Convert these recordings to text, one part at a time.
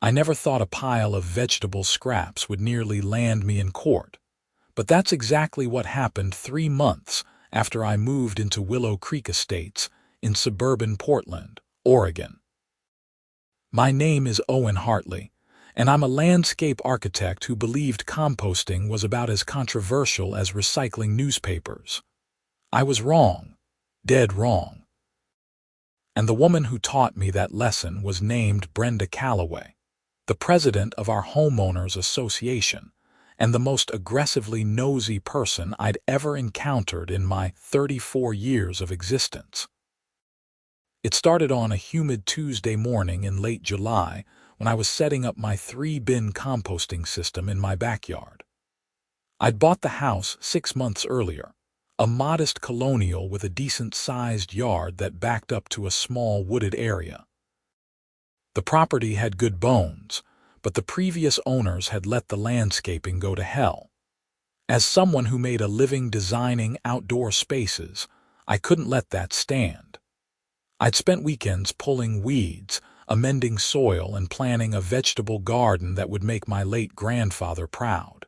I never thought a pile of vegetable scraps would nearly land me in court, but that's exactly what happened 3 months after I moved into Willow Creek Estates in suburban Portland, Oregon. My name is Owen Hartley, and I'm a landscape architect who believed composting was about as controversial as recycling newspapers. I was wrong, dead wrong. And the woman who taught me that lesson was named Brenda Calloway, the president of our homeowners association, and the most aggressively nosy person I'd ever encountered in my 34 years of existence. It started on a humid Tuesday morning in late July when I was setting up my 3-bin composting system in my backyard. I'd bought the house 6 months earlier, a modest colonial with a decent-sized yard that backed up to a small wooded area. The property had good bones, but the previous owners had let the landscaping go to hell. As someone who made a living designing outdoor spaces, I couldn't let that stand. I'd spent weekends pulling weeds, amending soil, and planning a vegetable garden that would make my late grandfather proud.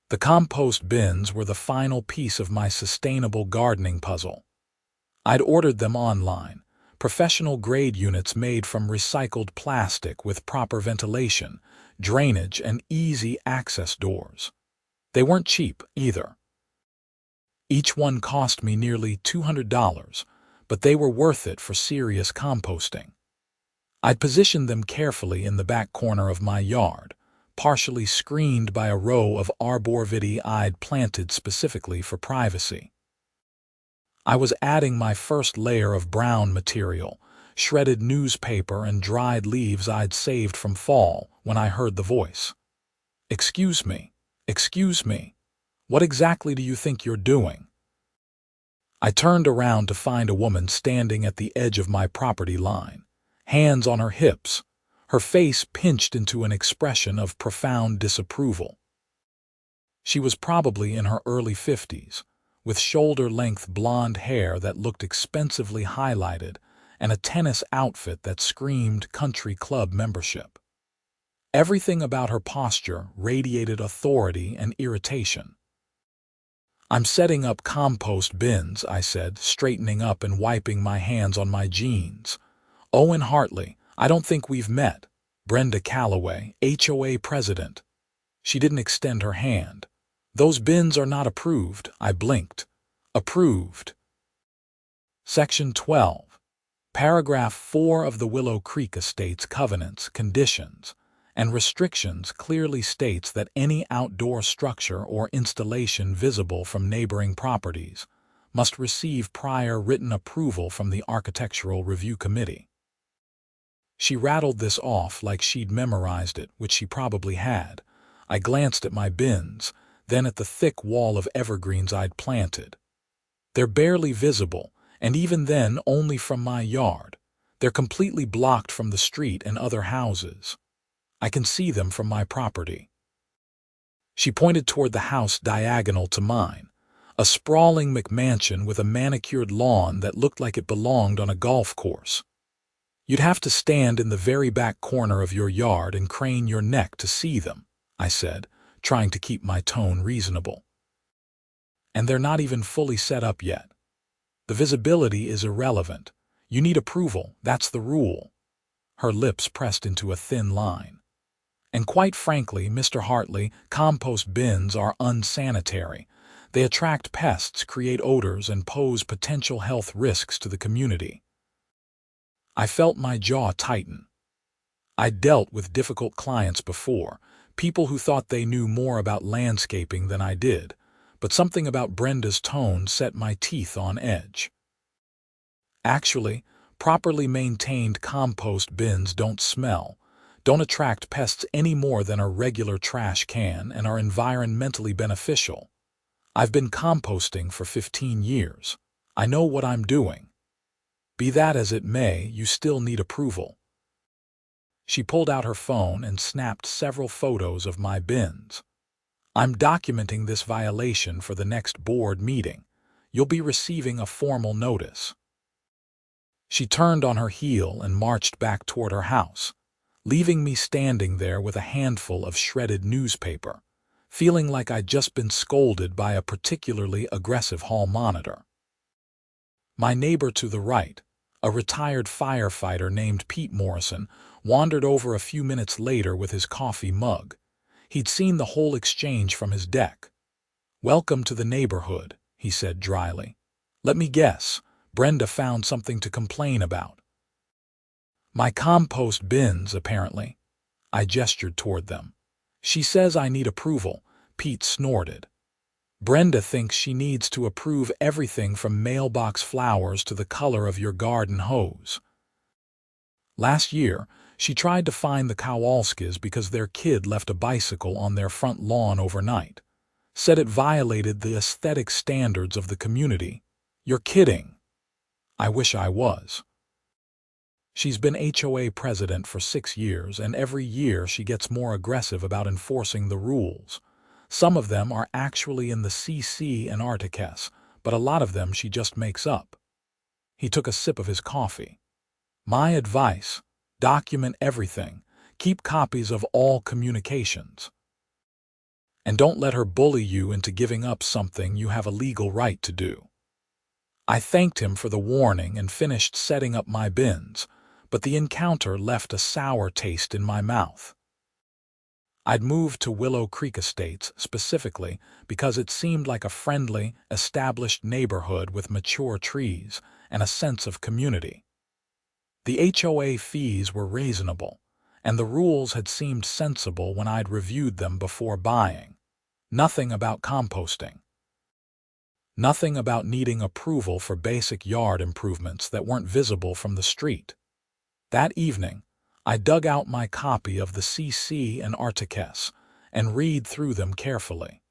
The compost bins were the final piece of my sustainable gardening puzzle. I'd ordered them online, professional-grade units made from recycled plastic with proper ventilation, drainage, and easy access doors. They weren't cheap, either. Each one cost me nearly $200, but they were worth it for serious composting. I'd positioned them carefully in the back corner of my yard, partially screened by a row of arborvitae I'd planted specifically for privacy. I was adding my first layer of brown material, shredded newspaper and dried leaves I'd saved from fall, when I heard the voice. "Excuse me, excuse me. What exactly do you think you're doing?" I turned around to find a woman standing at the edge of my property line, hands on her hips, her face pinched into an expression of profound disapproval. She was probably in her early 50s, with shoulder-length blonde hair that looked expensively highlighted and a tennis outfit that screamed country club membership. Everything about her posture radiated authority and irritation. "I'm setting up compost bins," I said, straightening up and wiping my hands on my jeans. "Owen Hartley, I don't think we've met. Brenda Calloway, HOA president." She didn't extend her hand. "Those bins are not approved," I blinked. "Approved." Section 12. Paragraph 4 of the Willow Creek Estates Covenants, Conditions, and Restrictions clearly states that any outdoor structure or installation visible from neighboring properties must receive prior written approval from the Architectural Review Committee. She rattled this off like she'd memorized it, which she probably had. I glanced at my bins, then at the thick wall of evergreens I'd planted. They're barely visible, and even then only from my yard. They're completely blocked from the street and other houses. I can see them from my property. She pointed toward the house diagonal to mine, a sprawling McMansion with a manicured lawn that looked like it belonged on a golf course. "You'd have to stand in the very back corner of your yard and crane your neck to see them," I said, trying to keep my tone reasonable. "And they're not even fully set up yet. The visibility is irrelevant. You need approval, that's the rule." Her lips pressed into a thin line. "And quite frankly, Mr. Hartley, compost bins are unsanitary. They attract pests, create odors, and pose potential health risks to the community." I felt my jaw tighten. I'd dealt with difficult clients before, people who thought they knew more about landscaping than I did, but something about Brenda's tone set my teeth on edge. "Actually, properly maintained compost bins don't smell, don't attract pests any more than a regular trash can, and are environmentally beneficial. I've been composting for 15 years. I know what I'm doing. Be that as it may, you still need approval." She pulled out her phone and snapped several photos of my bins. "I'm documenting this violation for the next board meeting. You'll be receiving a formal notice." She turned on her heel and marched back toward her house, leaving me standing there with a handful of shredded newspaper, feeling like I'd just been scolded by a particularly aggressive hall monitor. My neighbor to the right, a retired firefighter named Pete Morrison, wandered over a few minutes later with his coffee mug. He'd seen the whole exchange from his deck. "Welcome to the neighborhood," he said dryly. "Let me guess, Brenda found something to complain about." "My compost bins, apparently." I gestured toward them. "She says I need approval," Pete snorted. "Brenda thinks she needs to approve everything from mailbox flowers to the color of your garden hose." Last year, she tried to fine the Kowalskis because their kid left a bicycle on their front lawn overnight. Said it violated the aesthetic standards of the community. "You're kidding." I wish I was. She's been HOA president for 6 years, and every year she gets more aggressive about enforcing the rules. Some of them are actually in the CC and Articus, but a lot of them she just makes up. He took a sip of his coffee. "My advice, document everything. Keep copies of all communications. And don't let her bully you into giving up something you have a legal right to do." I thanked him for the warning and finished setting up my bins, but the encounter left a sour taste in my mouth. I'd moved to Willow Creek Estates specifically because it seemed like a friendly, established neighborhood with mature trees and a sense of community. The HOA fees were reasonable, and the rules had seemed sensible when I'd reviewed them before buying. Nothing about composting. Nothing about needing approval for basic yard improvements that weren't visible from the street. That evening, I dug out my copy of the CC and Articus and read through them carefully.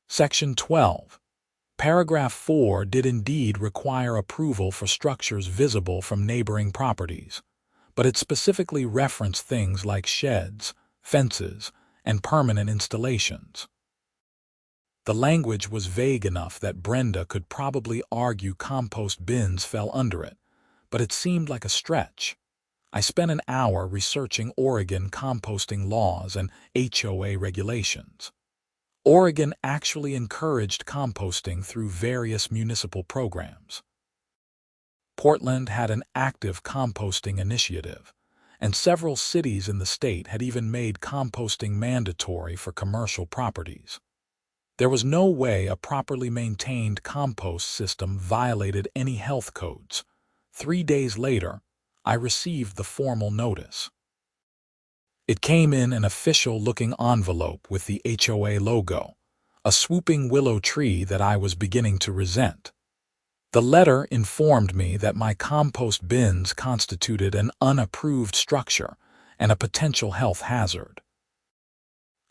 Section 12. Paragraph 4 did indeed require approval for structures visible from neighboring properties, but it specifically referenced things like sheds, fences, and permanent installations. The language was vague enough that Brenda could probably argue compost bins fell under it, but it seemed like a stretch. I spent an hour researching Oregon composting laws and HOA regulations. Oregon actually encouraged composting through various municipal programs. Portland had an active composting initiative, and several cities in the state had even made composting mandatory for commercial properties. There was no way a properly maintained compost system violated any health codes. 3 days later, I received the formal notice. It came in an official-looking envelope with the HOA logo, a swooping willow tree that I was beginning to resent. The letter informed me that my compost bins constituted an unapproved structure and a potential health hazard.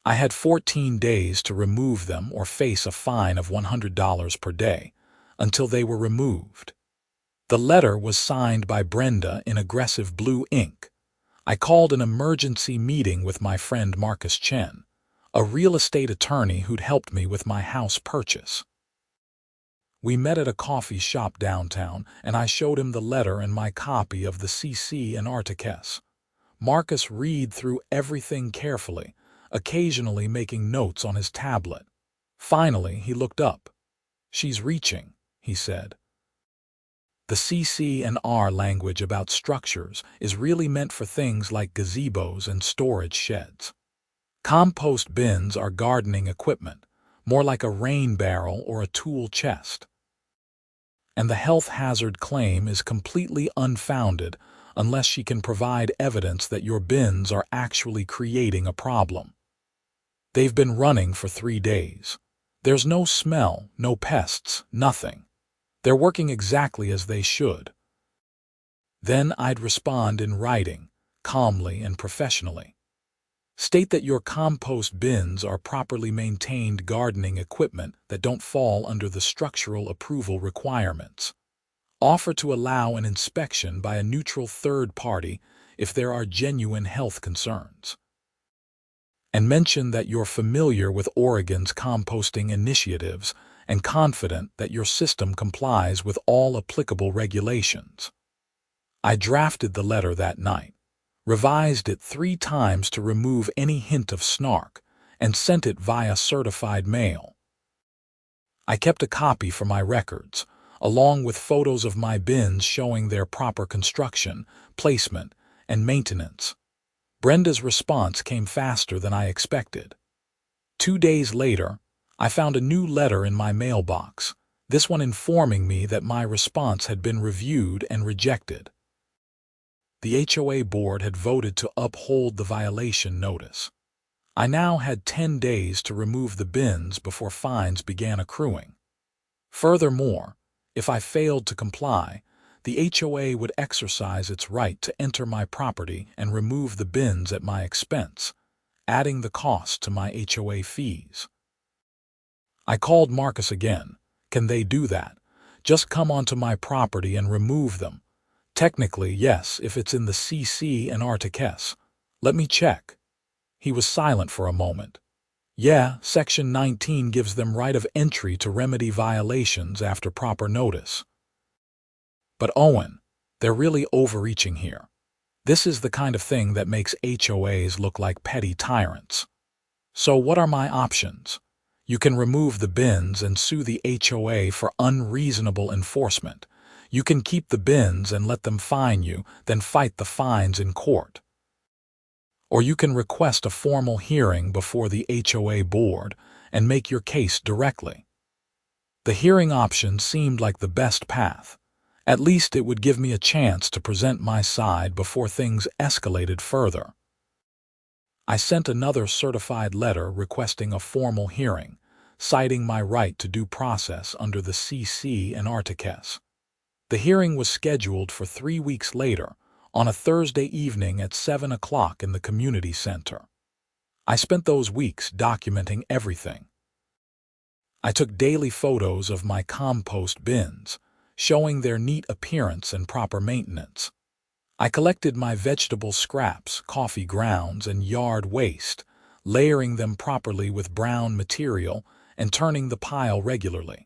I had 14 days to remove them or face a fine of $100 per day until they were removed. The letter was signed by Brenda in aggressive blue ink. I called an emergency meeting with my friend Marcus Chen, a real estate attorney who'd helped me with my house purchase. We met at a coffee shop downtown, and I showed him the letter and my copy of the CC and Articus. Marcus read through everything carefully, occasionally making notes on his tablet. Finally, he looked up. "She's reaching," he said. The CC and R language about structures is really meant for things like gazebos and storage sheds. Compost bins are gardening equipment, more like a rain barrel or a tool chest. And the health hazard claim is completely unfounded unless she can provide evidence that your bins are actually creating a problem. They've been running for 3 days. There's no smell, no pests, nothing. They're working exactly as they should. Then I'd respond in writing, calmly and professionally. State that your compost bins are properly maintained gardening equipment that don't fall under the structural approval requirements. Offer to allow an inspection by a neutral third party if there are genuine health concerns. And mention that you're familiar with Oregon's composting initiatives and confident that your system complies with all applicable regulations. I drafted the letter that night, revised it 3 times to remove any hint of snark, and sent it via certified mail. I kept a copy for my records, along with photos of my bins showing their proper construction, placement, and maintenance. Brenda's response came faster than I expected. 2 days later, I found a new letter in my mailbox, this one informing me that my response had been reviewed and rejected. The HOA board had voted to uphold the violation notice. I now had 10 days to remove the bins before fines began accruing. Furthermore, if I failed to comply, the HOA would exercise its right to enter my property and remove the bins at my expense, adding the cost to my HOA fees. I called Marcus again. Can they do that? Just come onto my property and remove them. Technically, yes, if it's in the CC and Arctic S. Let me check. He was silent for a moment. Yeah, Section 19 gives them right of entry to remedy violations after proper notice. But Owen, they're really overreaching here. This is the kind of thing that makes HOAs look like petty tyrants. So what are my options? You can remove the bins and sue the HOA for unreasonable enforcement. You can keep the bins and let them fine you, then fight the fines in court. Or you can request a formal hearing before the HOA board and make your case directly. The hearing option seemed like the best path. At least it would give me a chance to present my side before things escalated further. I sent another certified letter requesting a formal hearing, citing my right to due process under the CC and Arctic S. The hearing was scheduled for 3 weeks later, on a Thursday evening at 7 o'clock in the community center. I spent those weeks documenting everything. I took daily photos of my compost bins, showing their neat appearance and proper maintenance. I collected my vegetable scraps, coffee grounds, and yard waste, layering them properly with brown material and turning the pile regularly.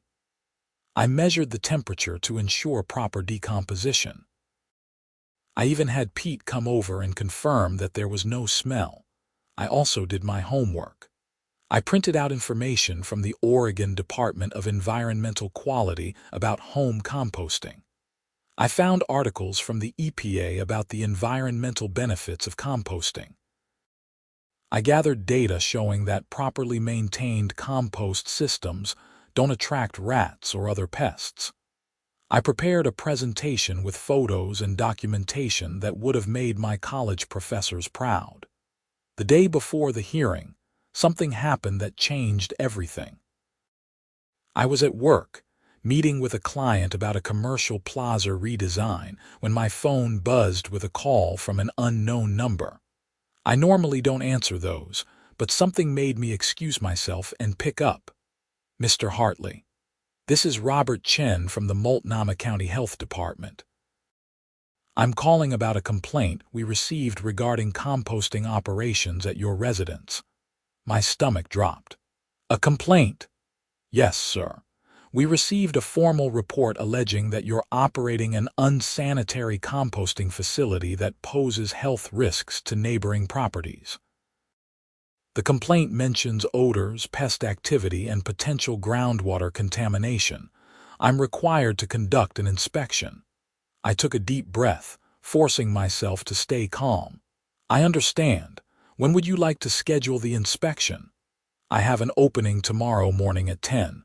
I measured the temperature to ensure proper decomposition. I even had Pete come over and confirm that there was no smell. I also did my homework. I printed out information from the Oregon Department of Environmental Quality about home composting. I found articles from the EPA about the environmental benefits of composting. I gathered data showing that properly maintained compost systems don't attract rats or other pests. I prepared a presentation with photos and documentation that would have made my college professors proud. The day before the hearing, something happened that changed everything. I was at work, meeting with a client about a commercial plaza redesign, when my phone buzzed with a call from an unknown number. I normally don't answer those, but something made me excuse myself and pick up. Mr. Hartley, this is Robert Chen from the Multnomah County Health Department. I'm calling about a complaint we received regarding composting operations at your residence. My stomach dropped. A complaint? Yes, sir. We received a formal report alleging that you're operating an unsanitary composting facility that poses health risks to neighboring properties. The complaint mentions odors, pest activity, and potential groundwater contamination. I'm required to conduct an inspection. I took a deep breath, forcing myself to stay calm. I understand. When would you like to schedule the inspection? I have an opening tomorrow morning at 10.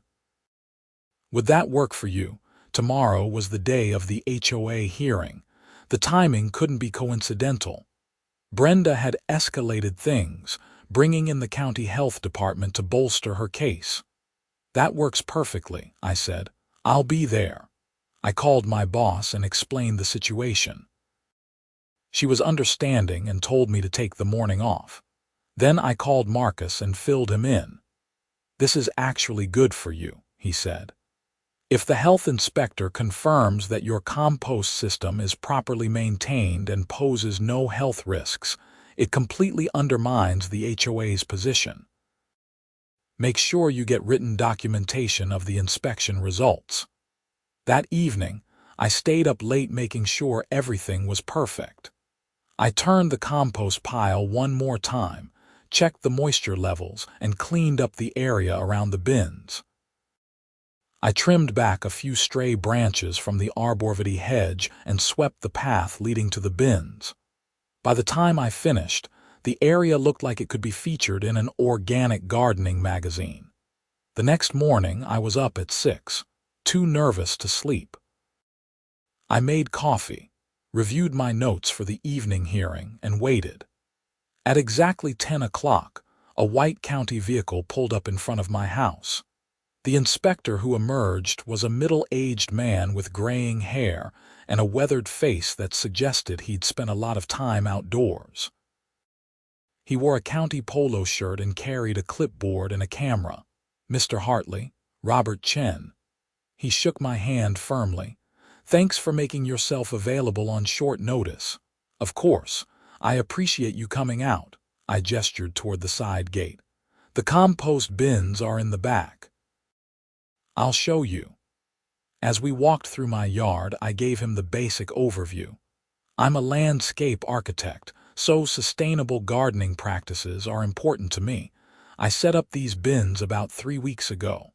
Would that work for you? Tomorrow was the day of the HOA hearing. The timing couldn't be coincidental. Brenda had escalated things, bringing in the county health department to bolster her case. That works perfectly, I said. I'll be there. I called my boss and explained the situation. She was understanding and told me to take the morning off. Then I called Marcus and filled him in. This is actually good for you, he said. If the health inspector confirms that your compost system is properly maintained and poses no health risks, it completely undermines the HOA's position. Make sure you get written documentation of the inspection results. That evening, I stayed up late making sure everything was perfect. I turned the compost pile one more time, checked the moisture levels, and cleaned up the area around the bins. I trimmed back a few stray branches from the arborvitae hedge and swept the path leading to the bins. By the time I finished, the area looked like it could be featured in an organic gardening magazine. The next morning, I was up at 6, too nervous to sleep. I made coffee, reviewed my notes for the evening hearing, and waited. At exactly 10 o'clock, a white county vehicle pulled up in front of my house. The inspector who emerged was a middle-aged man with graying hair and a weathered face that suggested he'd spent a lot of time outdoors. He wore a county polo shirt and carried a clipboard and a camera. "Mr. Hartley, Robert Chen." He shook my hand firmly. "Thanks for making yourself available on short notice. Of course, I appreciate you coming out." I gestured toward the side gate. "The compost bins are in the back. I'll show you." As we walked through my yard, I gave him the basic overview. I'm a landscape architect, so sustainable gardening practices are important to me. I set up these bins about 3 weeks ago.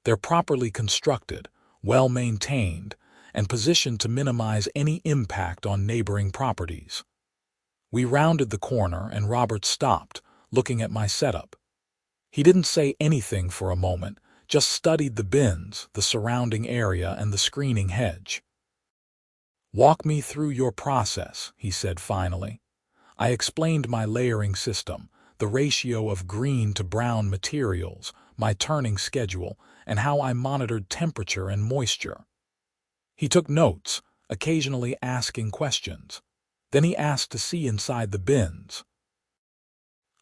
They're properly constructed, well-maintained, and positioned to minimize any impact on neighboring properties. We rounded the corner and Robert stopped, looking at my setup. He didn't say anything for a moment, just studied the bins, the surrounding area, and the screening hedge. "Walk me through your process," he said finally. I explained my layering system, the ratio of green to brown materials, my turning schedule, and how I monitored temperature and moisture. He took notes, occasionally asking questions. Then he asked to see inside the bins.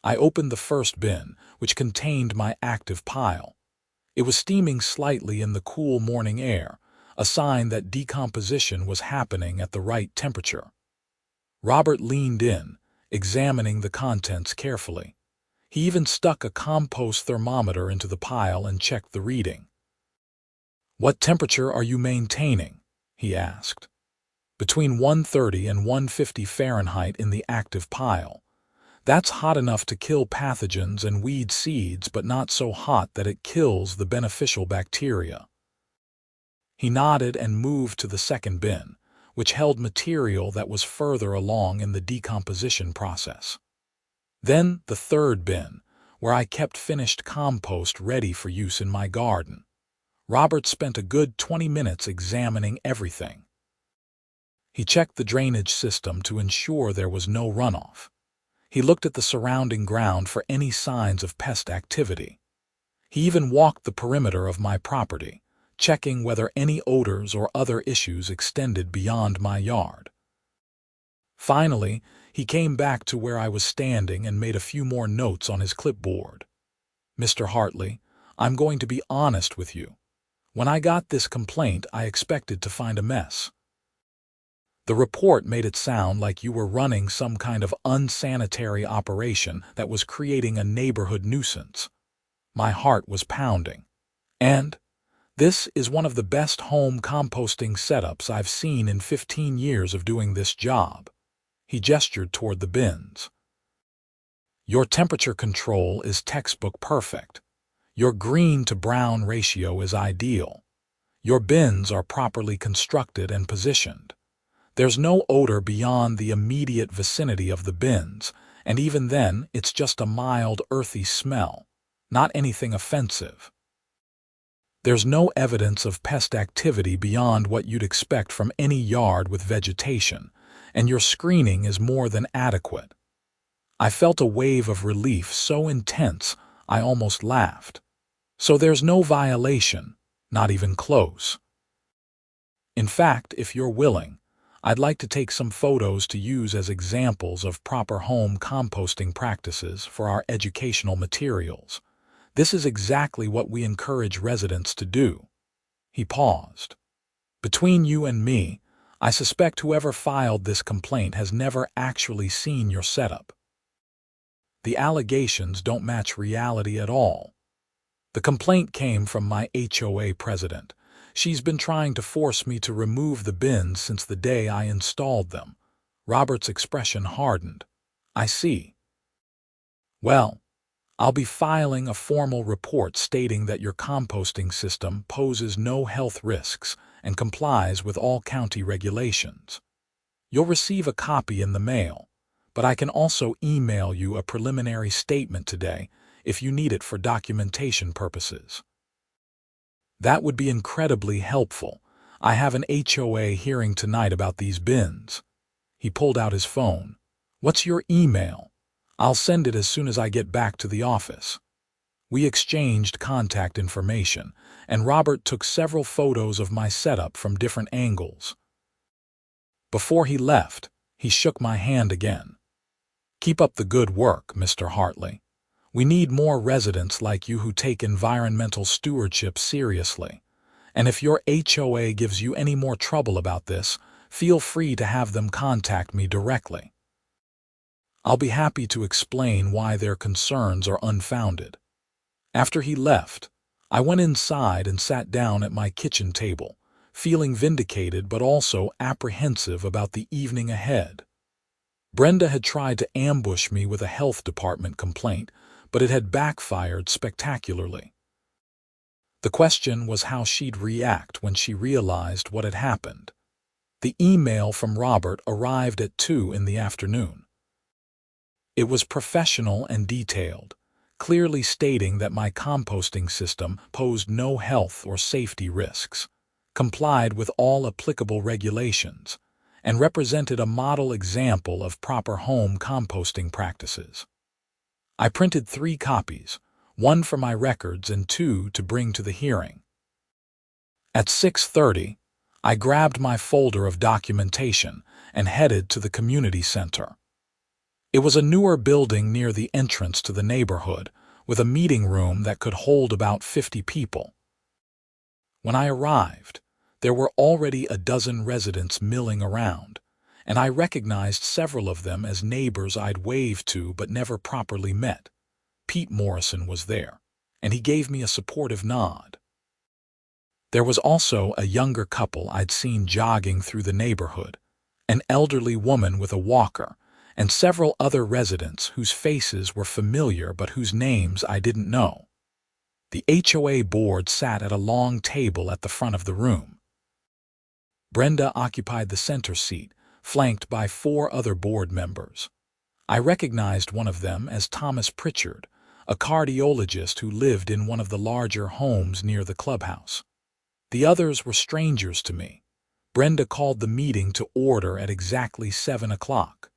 I opened the first bin, which contained my active pile. It was steaming slightly in the cool morning air, a sign that decomposition was happening at the right temperature. Robert leaned in, examining the contents carefully. He even stuck a compost thermometer into the pile and checked the reading. "What temperature are you maintaining?" he asked. "Between 130 and 150 Fahrenheit in the active pile. That's hot enough to kill pathogens and weed seeds, but not so hot that it kills the beneficial bacteria." He nodded and moved to the second bin, which held material that was further along in the decomposition process. Then the third bin, where I kept finished compost ready for use in my garden. Robert spent a good 20 minutes examining everything. He checked the drainage system to ensure there was no runoff. He looked at the surrounding ground for any signs of pest activity. He even walked the perimeter of my property, checking whether any odors or other issues extended beyond my yard. Finally, he came back to where I was standing and made a few more notes on his clipboard. "Mr. Hartley, I'm going to be honest with you. When I got this complaint, I expected to find a mess. The report made it sound like you were running some kind of unsanitary operation that was creating a neighborhood nuisance." My heart was pounding. "And this is one of the best home composting setups I've seen in 15 years of doing this job." He gestured toward the bins. "Your temperature control is textbook perfect. Your green to brown ratio is ideal. Your bins are properly constructed and positioned. There's no odor beyond the immediate vicinity of the bins, and even then it's just a mild, earthy smell, not anything offensive. There's no evidence of pest activity beyond what you'd expect from any yard with vegetation, and your screening is more than adequate." I felt a wave of relief so intense I almost laughed. "So there's no violation, not even close. In fact, if you're willing, I'd like to take some photos to use as examples of proper home composting practices for our educational materials. This is exactly what we encourage residents to do." He paused. "Between you and me, I suspect whoever filed this complaint has never actually seen your setup. The allegations don't match reality at all. The complaint came from my HOA president. She's been trying to force me to remove the bins since the day I installed them." Robert's expression hardened. I see. Well, I'll be filing a formal report stating that your composting system poses no health risks and complies with all county regulations. You'll receive a copy in the mail, but I can also email you a preliminary statement today if you need it for documentation purposes. That would be incredibly helpful. I have an HOA hearing tonight about these bins. He pulled out his phone. What's your email? I'll send it as soon as I get back to the office. We exchanged contact information, and Robert took several photos of my setup from different angles. Before he left, he shook my hand again. Keep up the good work, Mr. Hartley. We need more residents like you who take environmental stewardship seriously. And if your HOA gives you any more trouble about this, feel free to have them contact me directly. I'll be happy to explain why their concerns are unfounded. After he left, I went inside and sat down at my kitchen table, feeling vindicated but also apprehensive about the evening ahead. Brenda had tried to ambush me with a health department complaint, but it had backfired spectacularly. The question was how she'd react when she realized what had happened. The email from Robert arrived at 2 in the afternoon. It was professional and detailed, clearly stating that my composting system posed no health or safety risks, complied with all applicable regulations, and represented a model example of proper home composting practices. I printed 3 copies, 1 for my records and 2 to bring to the hearing. At 6:30, I grabbed my folder of documentation and headed to the community center. It was a newer building near the entrance to the neighborhood, with a meeting room that could hold about 50 people. When I arrived, there were already a dozen residents milling around, and I recognized several of them as neighbors I'd waved to but never properly met. Pete Morrison was there, and he gave me a supportive nod. There was also a younger couple I'd seen jogging through the neighborhood, an elderly woman with a walker, and several other residents whose faces were familiar but whose names I didn't know. The HOA board sat at a long table at the front of the room. Brenda occupied the center seat, flanked by 4 other board members. I recognized one of them as Thomas Pritchard, a cardiologist who lived in one of the larger homes near the clubhouse. The others were strangers to me. Brenda called the meeting to order at exactly 7 o'clock.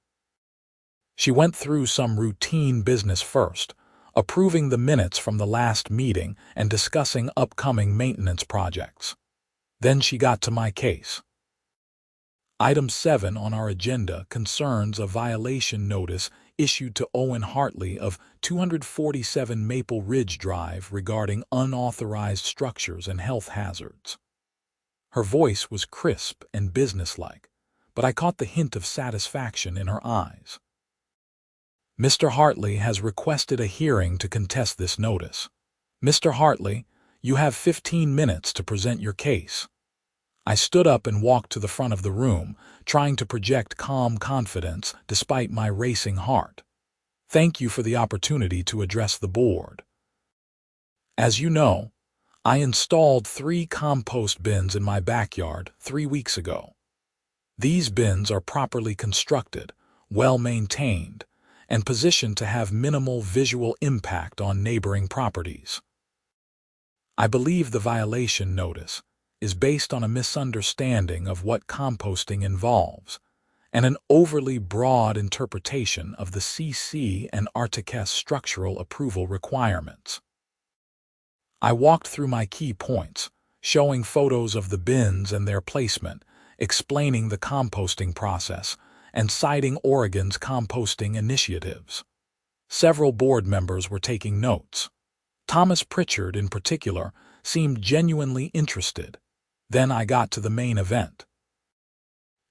She went through some routine business first, approving the minutes from the last meeting and discussing upcoming maintenance projects. Then she got to my case. Item 7 on our agenda concerns a violation notice issued to Owen Hartley of 247 Maple Ridge Drive regarding unauthorized structures and health hazards. Her voice was crisp and businesslike, but I caught the hint of satisfaction in her eyes. Mr. Hartley has requested a hearing to contest this notice. Mr. Hartley, you have 15 minutes to present your case. I stood up and walked to the front of the room, trying to project calm confidence despite my racing heart. Thank you for the opportunity to address the board. As you know, I installed 3 compost bins in my backyard 3 weeks ago. These bins are properly constructed, well-maintained, and positioned to have minimal visual impact on neighboring properties. I believe the violation notice is based on a misunderstanding of what composting involves and an overly broad interpretation of the CC and Artic's structural approval requirements. I walked through my key points, showing photos of the bins and their placement, explaining the composting process, and citing Oregon's composting initiatives. Several board members were taking notes. Thomas Pritchard, in particular, seemed genuinely interested. Then I got to the main event.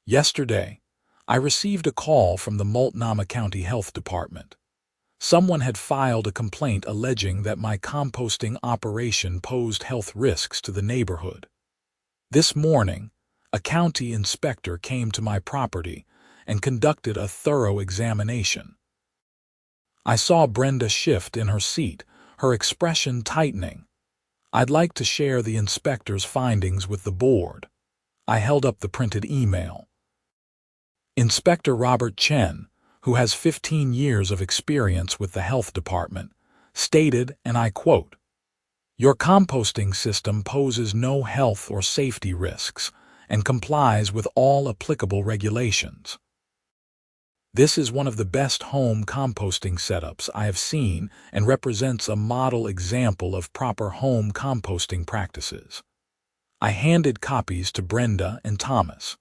Yesterday, I received a call from the Multnomah County Health Department. Someone had filed a complaint alleging that my composting operation posed health risks to the neighborhood. This morning, a county inspector came to my property and conducted a thorough examination. I saw Brenda shift in her seat, her expression tightening. "I'd like to share the inspector's findings with the board." I held up the printed email. Inspector Robert Chen, who has 15 years of experience with the health department, stated, and I quote, "Your composting system poses no health or safety risks and complies with all applicable regulations. This is one of the best home composting setups I have seen and represents a model example of proper home composting practices." I handed copies to Brenda and Thomas.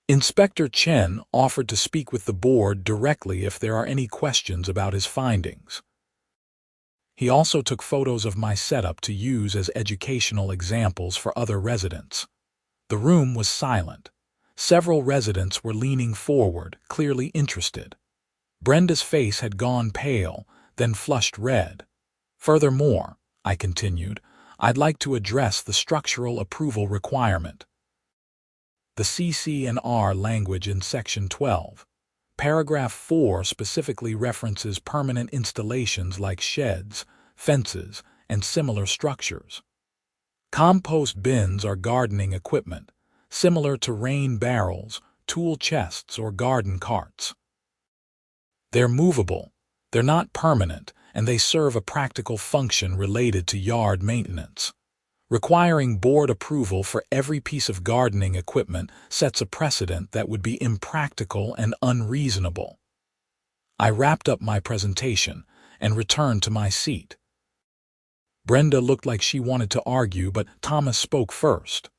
Inspector Chen offered to speak with the board directly if there are any questions about his findings. He also took photos of my setup to use as educational examples for other residents. The room was silent. Several residents were leaning forward, clearly interested. Brenda's face had gone pale, then flushed red. "Furthermore," I continued, "I'd like to address the structural approval requirement. The CC&R language in Section 12. Paragraph 4 specifically references permanent installations like sheds, fences, and similar structures. Compost bins are gardening equipment, similar to rain barrels, tool chests, or garden carts. They're movable, they're not permanent, and they serve a practical function related to yard maintenance. Requiring board approval for every piece of gardening equipment sets a precedent that would be impractical and unreasonable." I wrapped up my presentation and returned to my seat. Brenda looked like she wanted to argue, but Thomas spoke first.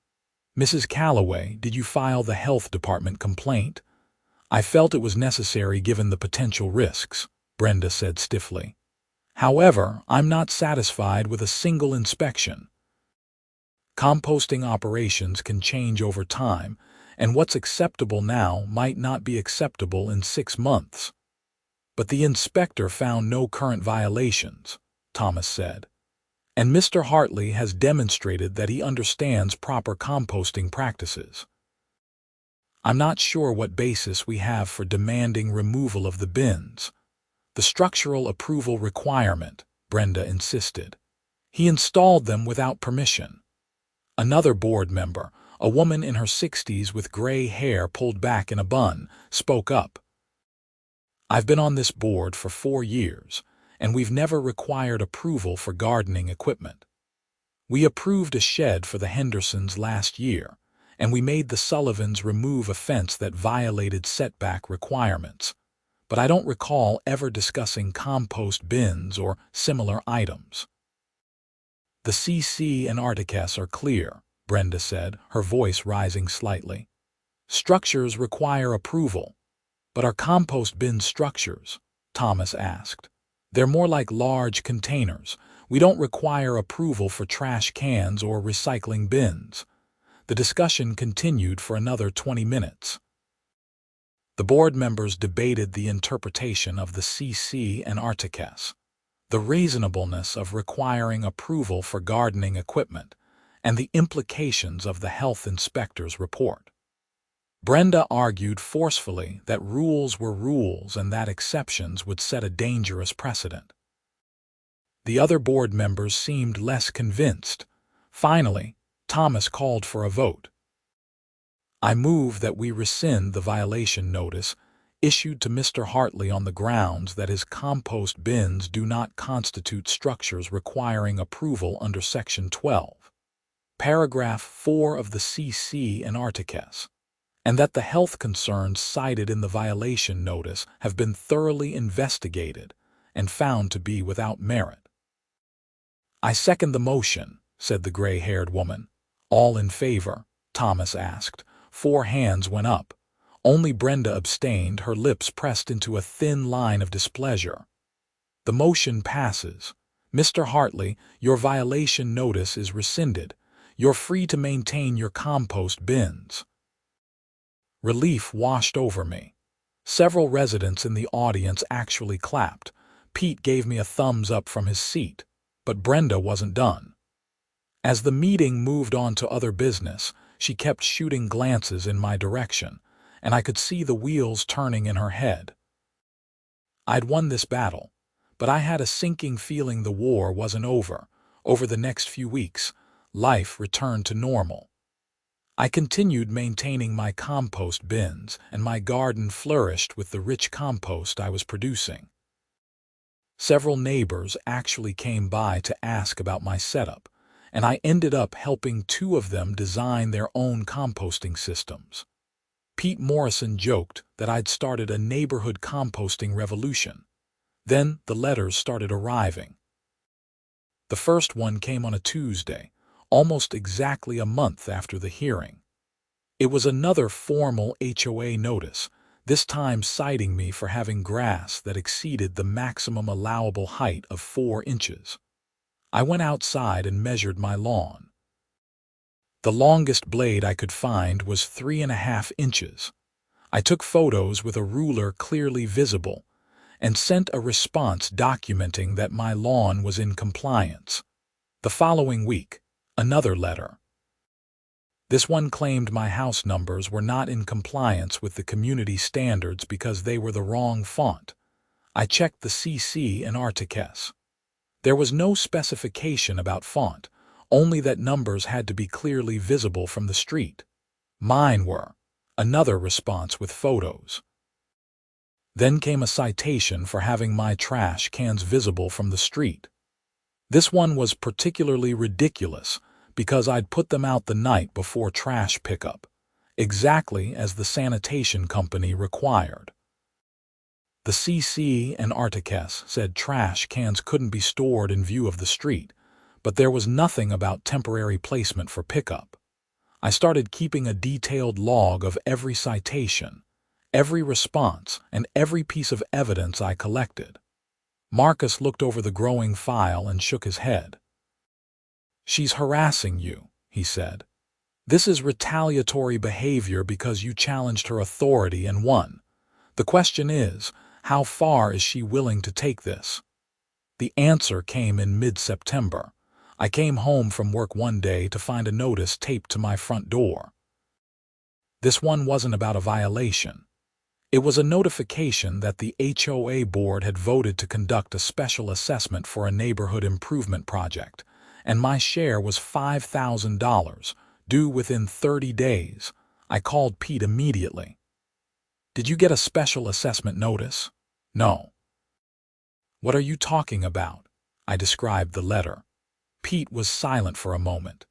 "Mrs. Calloway, did you file the health department complaint?" "I felt it was necessary given the potential risks," Brenda said stiffly. "However, I'm not satisfied with a single inspection. Composting operations can change over time, and what's acceptable now might not be acceptable in 6 months." "But the inspector found no current violations," Thomas said. "And Mr. Hartley has demonstrated that he understands proper composting practices." "I'm not sure what basis we have for demanding removal of the bins." "The structural approval requirement," Brenda insisted. "He installed them without permission." Another board member, a woman in her 60s with gray hair pulled back in a bun, spoke up. "I've been on this board for 4 years, and we've never required approval for gardening equipment. We approved a shed for the Hendersons last year, and we made the Sullivans remove a fence that violated setback requirements, but I don't recall ever discussing compost bins or similar items." "The CC and Articus are clear," Brenda said, her voice rising slightly. "Structures require approval." "But are compost bins structures?" Thomas asked. "They're more like large containers. We don't require approval for trash cans or recycling bins." The discussion continued for another 20 minutes. The board members debated the interpretation of the CC and Articus, the reasonableness of requiring approval for gardening equipment, and the implications of the health inspector's report. Brenda argued forcefully that rules were rules and that exceptions would set a dangerous precedent. The other board members seemed less convinced. Finally, Thomas called for a vote. "I move that we rescind the violation notice issued to Mr. Hartley on the grounds that his compost bins do not constitute structures requiring approval under Section 12, Paragraph 4 of the CC and Articus, and that the health concerns cited in the violation notice have been thoroughly investigated and found to be without merit." "I second the motion," said the gray-haired woman. "All in favor?" Thomas asked. 4 hands went up. Only Brenda abstained, her lips pressed into a thin line of displeasure. "The motion passes. Mr. Hartley, your violation notice is rescinded. You're free to maintain your compost bins." Relief washed over me. Several residents in the audience actually clapped. Pete gave me a thumbs up from his seat, but Brenda wasn't done. As the meeting moved on to other business, she kept shooting glances in my direction, and I could see the wheels turning in her head. I'd won this battle, but I had a sinking feeling the war wasn't over. Over the next few weeks, life returned to normal. I continued maintaining my compost bins, and my garden flourished with the rich compost I was producing. Several neighbors actually came by to ask about my setup, and I ended up helping 2 of them design their own composting systems. Pete Morrison joked that I'd started a neighborhood composting revolution. Then the letters started arriving. The first one came on a Tuesday, almost exactly a month after the hearing. It was another formal HOA notice, this time citing me for having grass that exceeded the maximum allowable height of 4 inches. I went outside and measured my lawn. The longest blade I could find was 3.5 inches. I took photos with a ruler clearly visible and sent a response documenting that my lawn was in compliance. The following week, another letter. This one claimed my house numbers were not in compliance with the community standards because they were the wrong font. I checked the CC and Articus. There was no specification about font, only that numbers had to be clearly visible from the street. Mine were. Another response with photos. Then came a citation for having my trash cans visible from the street. This one was particularly ridiculous because I'd put them out the night before trash pickup, exactly as the sanitation company required. The CC and Articus said trash cans couldn't be stored in view of the street, but there was nothing about temporary placement for pickup. I started keeping a detailed log of every citation, every response, and every piece of evidence I collected. Marcus looked over the growing file and shook his head. "She's harassing you," he said. "This is retaliatory behavior because you challenged her authority and won. The question is, how far is she willing to take this?" The answer came in mid-September. I came home from work one day to find a notice taped to my front door. This one wasn't about a violation. It was a notification that the HOA board had voted to conduct a special assessment for a neighborhood improvement project, and my share was $5,000, due within 30 days. I called Pete immediately. "Did you get a special assessment notice?" "No." "What are you talking about?" I described the letter. Pete was silent for a moment.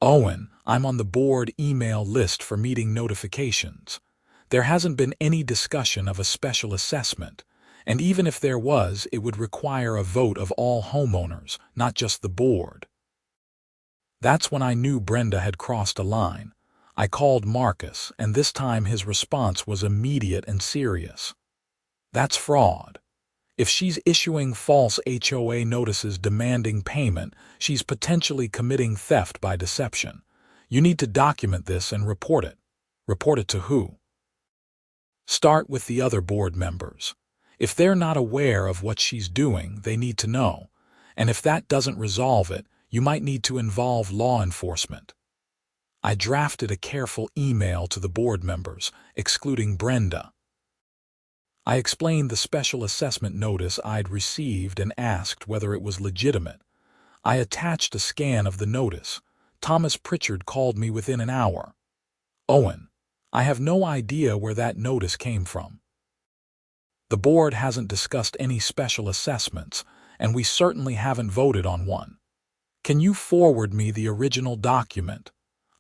"Owen, I'm on the board email list for meeting notifications. There hasn't been any discussion of a special assessment, and even if there was, it would require a vote of all homeowners, not just the board." That's when I knew Brenda had crossed a line. I called Marcus, and this time his response was immediate and serious. "That's fraud. If she's issuing false HOA notices demanding payment, she's potentially committing theft by deception. You need to document this and report it." "Report it to who?" "Start with the other board members. If they're not aware of what she's doing, they need to know. And if that doesn't resolve it, you might need to involve law enforcement." I drafted a careful email to the board members, excluding Brenda. I explained the special assessment notice I'd received and asked whether it was legitimate. I attached a scan of the notice. Thomas Pritchard called me within an hour. "Owen, I have no idea where that notice came from. The board hasn't discussed any special assessments, and we certainly haven't voted on one. Can you forward me the original document?"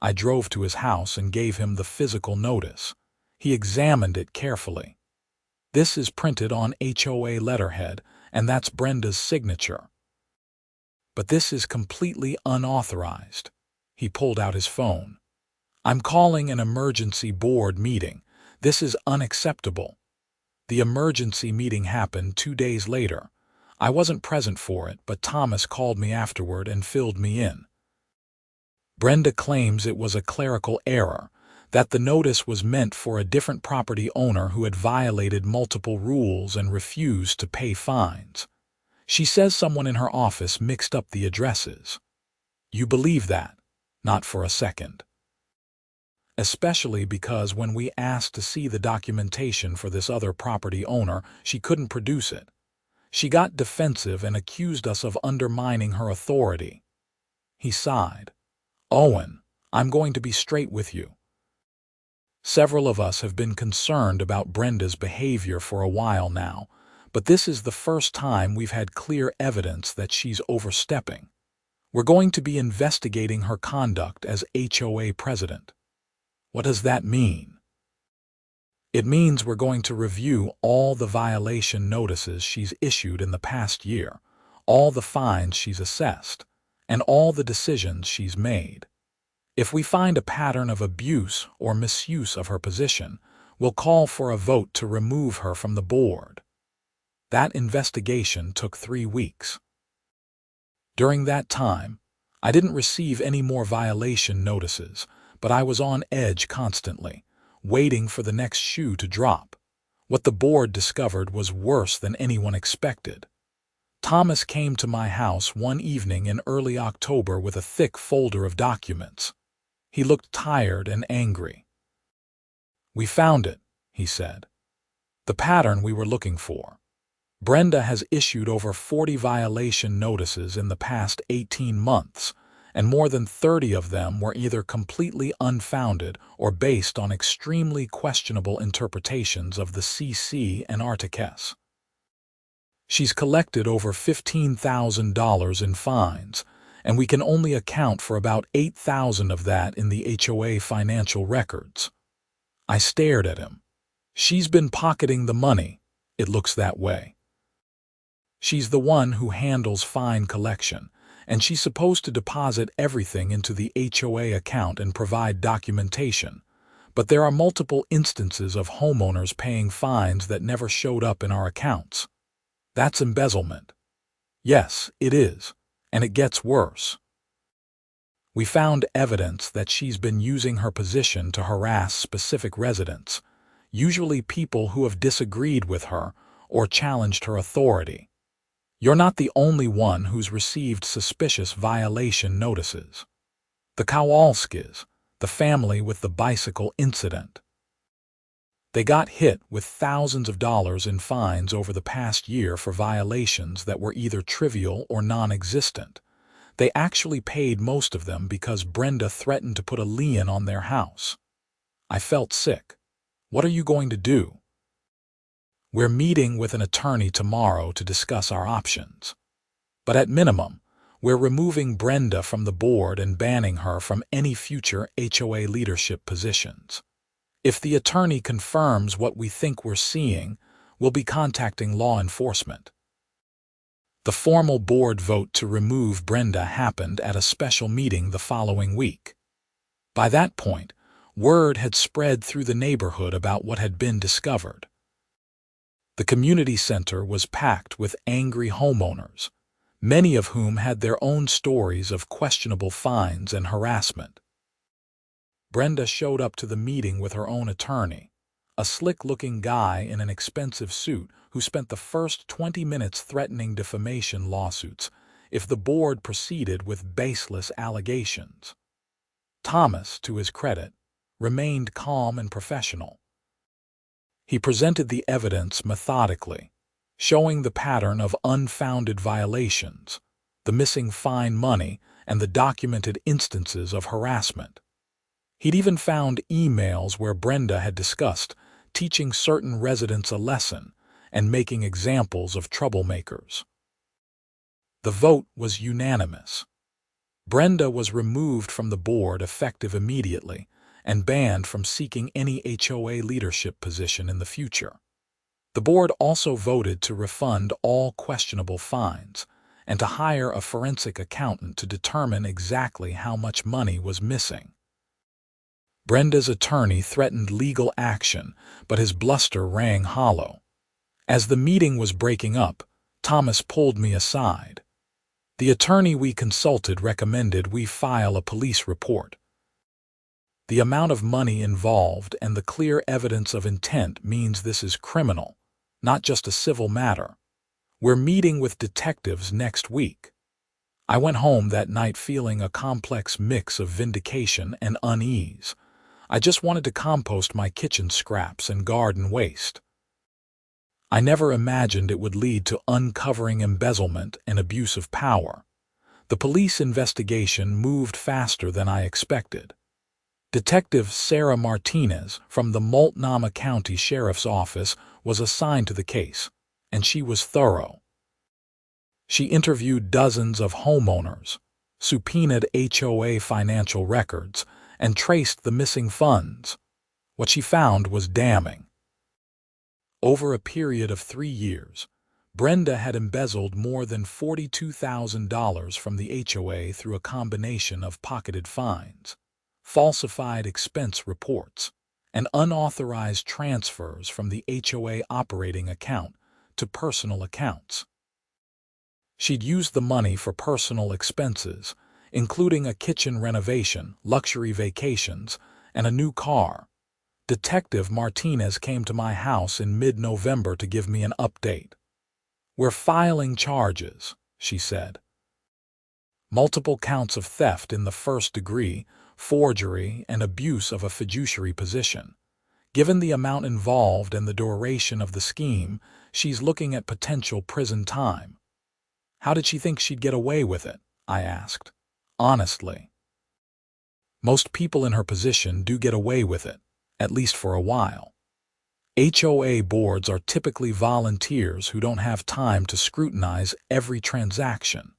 I drove to his house and gave him the physical notice. He examined it carefully. "This is printed on HOA letterhead, and that's Brenda's signature. But this is completely unauthorized." He pulled out his phone. "I'm calling an emergency board meeting. This is unacceptable." The emergency meeting happened 2 days later. I wasn't present for it, but Thomas called me afterward and filled me in. Brenda claims it was a clerical error, that the notice was meant for a different property owner who had violated multiple rules and refused to pay fines. She says someone in her office mixed up the addresses. You believe that? Not for a second. especially because when we asked to see the documentation for this other property owner, she couldn't produce it. She got defensive and accused us of undermining her authority. He sighed. Owen, I'm going to be straight with you. Several of us have been concerned about Brenda's behavior for a while now, but this is the first time we've had clear evidence that she's overstepping. We're going to be investigating her conduct as HOA president. What does that mean? It means we're going to review all the violation notices she's issued in the past year, all the fines she's assessed, and all the decisions she's made. If we find a pattern of abuse or misuse of her position, we'll call for a vote to remove her from the board. That investigation took 3 weeks. During that time, I didn't receive any more violation notices, but I was on edge constantly, waiting for the next shoe to drop. What the board discovered was worse than anyone expected. Thomas came to my house one evening in early October with a thick folder of documents. He looked tired and angry. "We found it," he said. "The pattern we were looking for. Brenda has issued over 40 violation notices in the past 18 months, and more than 30 of them were either completely unfounded or based on extremely questionable interpretations of the CC and Articles. She's collected over $15,000 in fines, and we can only account for about 8,000 of that in the HOA financial records." I stared at him. "She's been pocketing the money. It looks that way. She's the one who handles fine collection, and she's supposed to deposit everything into the HOA account and provide documentation. But there are multiple instances of homeowners paying fines that never showed up in our accounts. That's embezzlement." "Yes, it is. And it gets worse. We found evidence that she's been using her position to harass specific residents, usually people who have disagreed with her or challenged her authority. You're not the only one who's received suspicious violation notices. The Kowalskis, the family with the bicycle incident. They got hit with thousands of dollars in fines over the past year for violations that were either trivial or non-existent. They actually paid most of them because Brenda threatened to put a lien on their house. I felt sick. What are you going to do?" "We're meeting with an attorney tomorrow to discuss our options. But at minimum, we're removing Brenda from the board and banning her from any future HOA leadership positions. If the attorney confirms what we think we're seeing, we'll be contacting law enforcement." The formal board vote to remove Brenda happened at a special meeting the following week. By that point, word had spread through the neighborhood about what had been discovered. The community center was packed with angry homeowners, many of whom had their own stories of questionable fines and harassment. Brenda showed up to the meeting with her own attorney, a slick-looking guy in an expensive suit who spent the first 20 minutes threatening defamation lawsuits if the board proceeded with baseless allegations. Thomas, to his credit, remained calm and professional. He presented the evidence methodically, showing the pattern of unfounded violations, the missing fine money, and the documented instances of harassment. He'd even found emails where Brenda had discussed teaching certain residents a lesson and making examples of troublemakers. The vote was unanimous. Brenda was removed from the board effective immediately and banned from seeking any HOA leadership position in the future. The board also voted to refund all questionable fines and to hire a forensic accountant to determine exactly how much money was missing. Brenda's attorney threatened legal action, but his bluster rang hollow. As the meeting was breaking up, Thomas pulled me aside. The attorney we consulted recommended we file a police report. The amount of money involved and the clear evidence of intent means this is criminal, not just a civil matter. We're meeting with detectives next week. I went home that night feeling a complex mix of vindication and unease. I just wanted to compost my kitchen scraps and garden waste. I never imagined it would lead to uncovering embezzlement and abuse of power. The police investigation moved faster than I expected. Detective Sarah Martinez from the Multnomah County Sheriff's Office was assigned to the case, and she was thorough. She interviewed dozens of homeowners, subpoenaed HOA financial records, and traced the missing funds. What she found was damning. Over a period of 3 years, Brenda had embezzled more than $42,000 from the HOA through a combination of pocketed fines, falsified expense reports, and unauthorized transfers from the HOA operating account to personal accounts. She'd used the money for personal expenses, including a kitchen renovation, luxury vacations, and a new car. Detective Martinez came to my house in mid-November to give me an update. "We're filing charges," she said. "Multiple counts of theft in the first degree, forgery, and abuse of a fiduciary position. Given the amount involved and the duration of the scheme, she's looking at potential prison time." "How did she think she'd get away with it?" I asked. "Honestly, most people in her position do get away with it, at least for a while. HOA boards are typically volunteers who don't have time to scrutinize every transaction,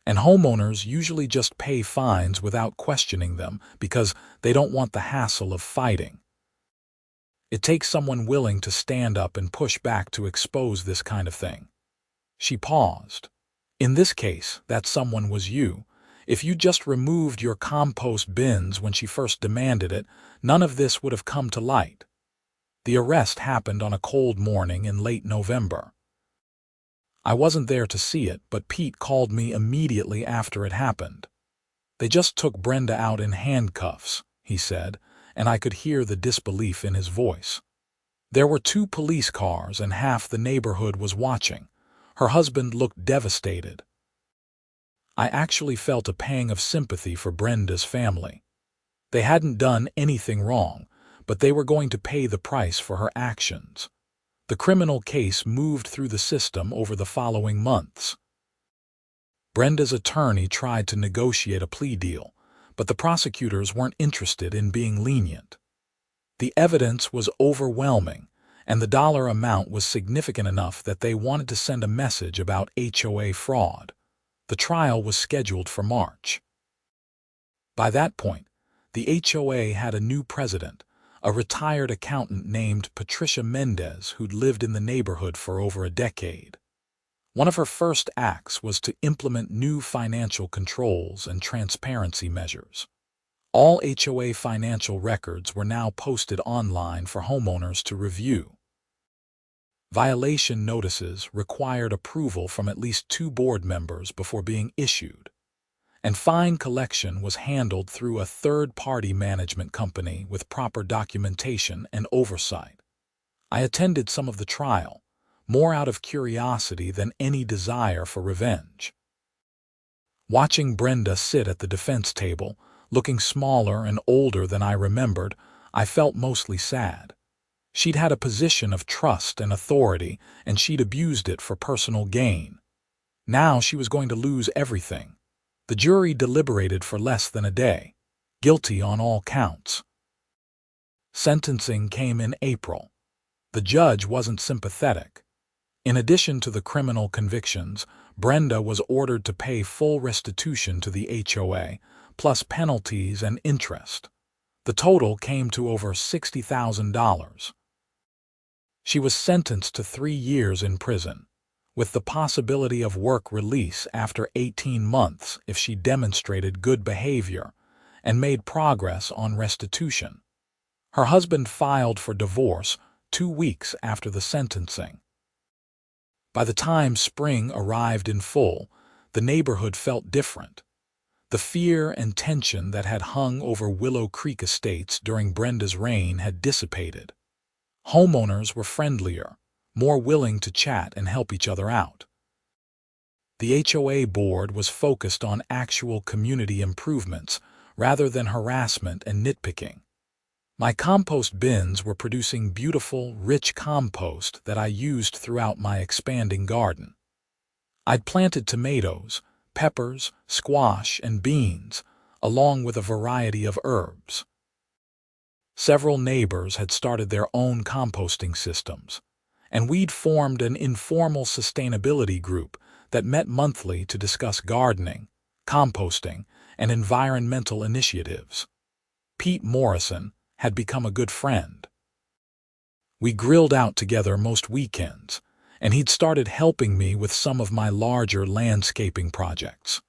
and homeowners usually just pay fines without questioning them because they don't want the hassle of fighting. It takes someone willing to stand up and push back to expose this kind of thing." She paused. "In this case, that someone was you. If you just removed your compost bins when she first demanded it, none of this would have come to light. The arrest happened on a cold morning in late November. I wasn't there to see it, but Pete called me immediately after it happened. They just took Brenda out in handcuffs," he said, and I could hear the disbelief in his voice. "There were 2 police cars and half the neighborhood was watching. Her husband looked devastated." I actually felt a pang of sympathy for Brenda's family. They hadn't done anything wrong, but they were going to pay the price for her actions. The criminal case moved through the system over the following months. Brenda's attorney tried to negotiate a plea deal, but the prosecutors weren't interested in being lenient. The evidence was overwhelming, and the dollar amount was significant enough that they wanted to send a message about HOA fraud. The trial was scheduled for March. By that point, the HOA had a new president, a retired accountant named Patricia Mendez who'd lived in the neighborhood for over a decade. One of her first acts was to implement new financial controls and transparency measures. All HOA financial records were now posted online for homeowners to review. Violation notices required approval from at least 2 board members before being issued, and fine collection was handled through a third-party management company with proper documentation and oversight. I attended some of the trial, more out of curiosity than any desire for revenge. Watching Brenda sit at the defense table, looking smaller and older than I remembered, I felt mostly sad. She'd had a position of trust and authority, and she'd abused it for personal gain. Now she was going to lose everything. The jury deliberated for less than a day, guilty on all counts. Sentencing came in April. The judge wasn't sympathetic. In addition to the criminal convictions, Brenda was ordered to pay full restitution to the HOA, plus penalties and interest. The total came to over $60,000. She was sentenced to 3 years in prison, with the possibility of work release after 18 months if she demonstrated good behavior and made progress on restitution. Her husband filed for divorce 2 weeks after the sentencing. By the time spring arrived in full, the neighborhood felt different. The fear and tension that had hung over Willow Creek Estates during Brenda's reign had dissipated. Homeowners were friendlier, more willing to chat and help each other out. The HOA board was focused on actual community improvements rather than harassment and nitpicking. My compost bins were producing beautiful, rich compost that I used throughout my expanding garden. I'd planted tomatoes, peppers, squash, and beans, along with a variety of herbs. Several neighbors had started their own composting systems, and we'd formed an informal sustainability group that met monthly to discuss gardening, composting, and environmental initiatives. Pete Morrison had become a good friend. We grilled out together most weekends, and he'd started helping me with some of my larger landscaping projects.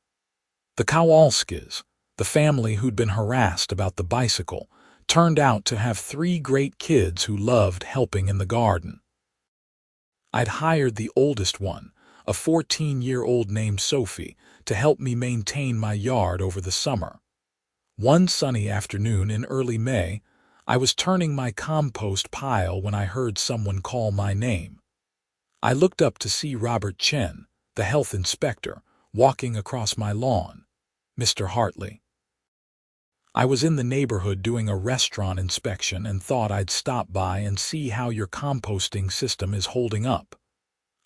The Kowalskis, the family who'd been harassed about the bicycle, turned out to have 3 great kids who loved helping in the garden. I'd hired the oldest one, a 14-year-old named Sophie, to help me maintain my yard over the summer. One sunny afternoon in early May, I was turning my compost pile when I heard someone call my name. I looked up to see Robert Chen, the health inspector, walking across my lawn. "Mr. Hartley." "I was in the neighborhood doing a restaurant inspection and thought I'd stop by and see how your composting system is holding up."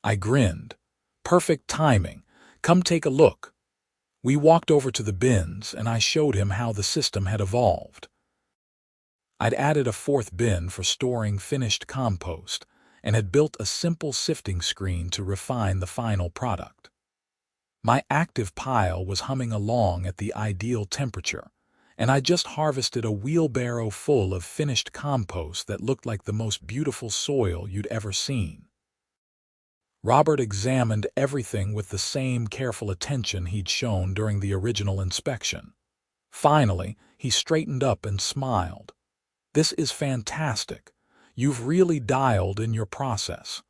I grinned. "Perfect timing. Come take a look." We walked over to the bins and I showed him how the system had evolved. I'd added a 4th bin for storing finished compost and had built a simple sifting screen to refine the final product. My active pile was humming along at the ideal temperature, and I just harvested a wheelbarrow full of finished compost that looked like the most beautiful soil you'd ever seen. Robert examined everything with the same careful attention he'd shown during the original inspection. Finally, he straightened up and smiled. "This is fantastic. You've really dialed in your process."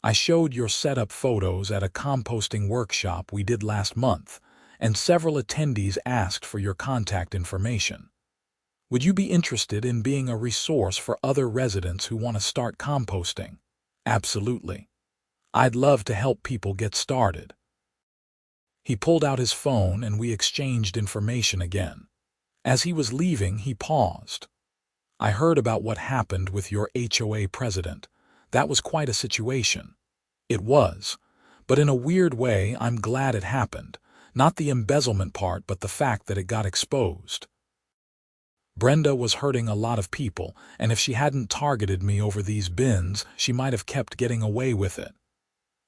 I showed your setup photos at a composting workshop we did last month, and several attendees asked for your contact information. Would you be interested in being a resource for other residents who want to start composting? Absolutely. I'd love to help people get started. He pulled out his phone and we exchanged information again. As he was leaving, he paused. "I heard about what happened with your HOA president. That was quite a situation." It was, but in a weird way, I'm glad it happened. Not the embezzlement part, but the fact that it got exposed. Brenda was hurting a lot of people, and if she hadn't targeted me over these bins, she might have kept getting away with it.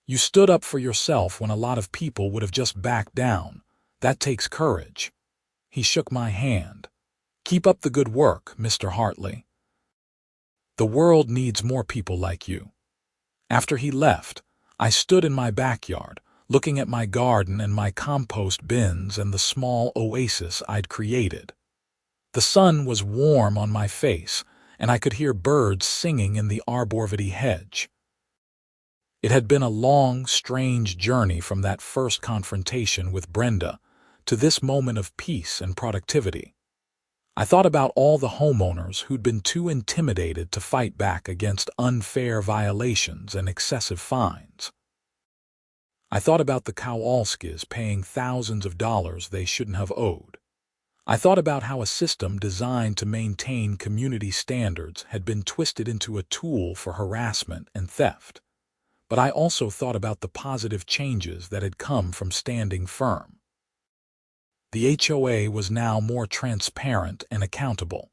You stood up for yourself when a lot of people would have just backed down. That takes courage. He shook my hand. "Keep up the good work, Mr. Hartley. The world needs more people like you." After he left, I stood in my backyard, looking at my garden and my compost bins and the small oasis I'd created. The sun was warm on my face, and I could hear birds singing in the arborvitae hedge. It had been a long, strange journey from that first confrontation with Brenda to this moment of peace and productivity. I thought about all the homeowners who'd been too intimidated to fight back against unfair violations and excessive fines. I thought about the Kowalskis paying thousands of dollars they shouldn't have owed. I thought about how a system designed to maintain community standards had been twisted into a tool for harassment and theft. But I also thought about the positive changes that had come from standing firm. The HOA was now more transparent and accountable.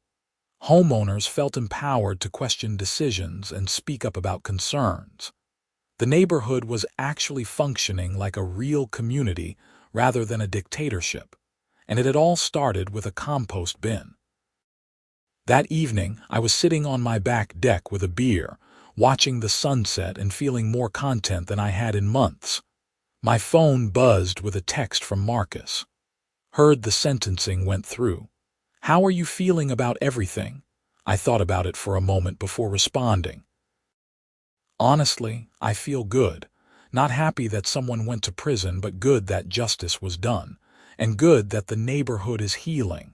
Homeowners felt empowered to question decisions and speak up about concerns. The neighborhood was actually functioning like a real community rather than a dictatorship, and it had all started with a compost bin. That evening, I was sitting on my back deck with a beer, watching the sunset and feeling more content than I had in months. My phone buzzed with a text from Marcus. Heard the sentencing went through. How are you feeling about everything? I thought about it for a moment before responding. Honestly, I feel good. Not happy that someone went to prison, but good that justice was done, and good that the neighborhood is healing.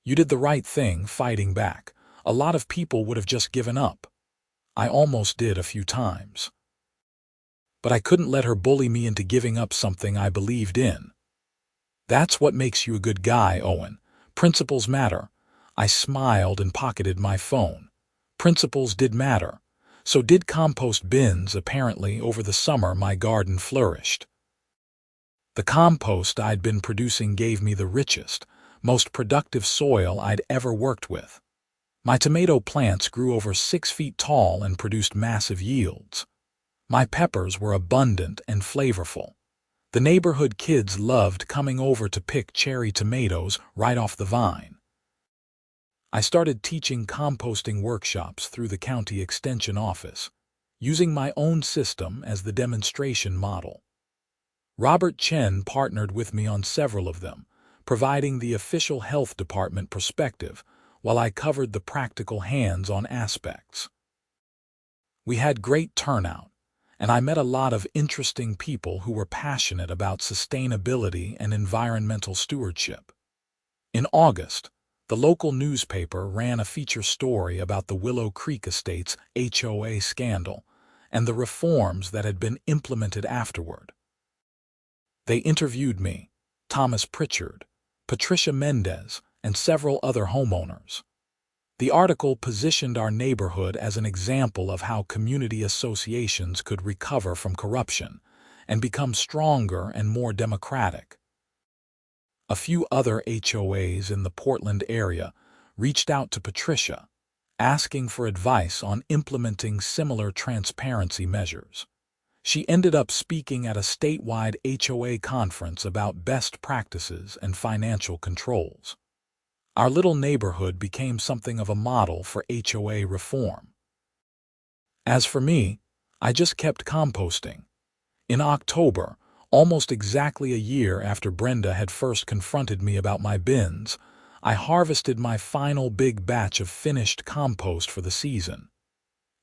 You did the right thing fighting back. A lot of people would have just given up. I almost did a few times. But I couldn't let her bully me into giving up something I believed in. That's what makes you a good guy, Owen. Principles matter. I smiled and pocketed my phone. Principles did matter. So did compost bins. Apparently, over the summer my garden flourished. The compost I'd been producing gave me the richest, most productive soil I'd ever worked with. My tomato plants grew over 6 feet tall and produced massive yields. My peppers were abundant and flavorful. The neighborhood kids loved coming over to pick cherry tomatoes right off the vine. I started teaching composting workshops through the county extension office, using my own system as the demonstration model. Robert Chen partnered with me on several of them, providing the official health department perspective while I covered the practical hands-on aspects. We had great turnout, and I met a lot of interesting people who were passionate about sustainability and environmental stewardship. In August, the local newspaper ran a feature story about the Willow Creek Estates HOA scandal and the reforms that had been implemented afterward. They interviewed me, Thomas Pritchard, Patricia Mendez, and several other homeowners. The article positioned our neighborhood as an example of how community associations could recover from corruption and become stronger and more democratic. A few other HOAs in the Portland area reached out to Patricia, asking for advice on implementing similar transparency measures. She ended up speaking at a statewide HOA conference about best practices and financial controls. Our little neighborhood became something of a model for HOA reform. As for me, I just kept composting. In October, almost exactly a year after Brenda had first confronted me about my bins, I harvested my final big batch of finished compost for the season.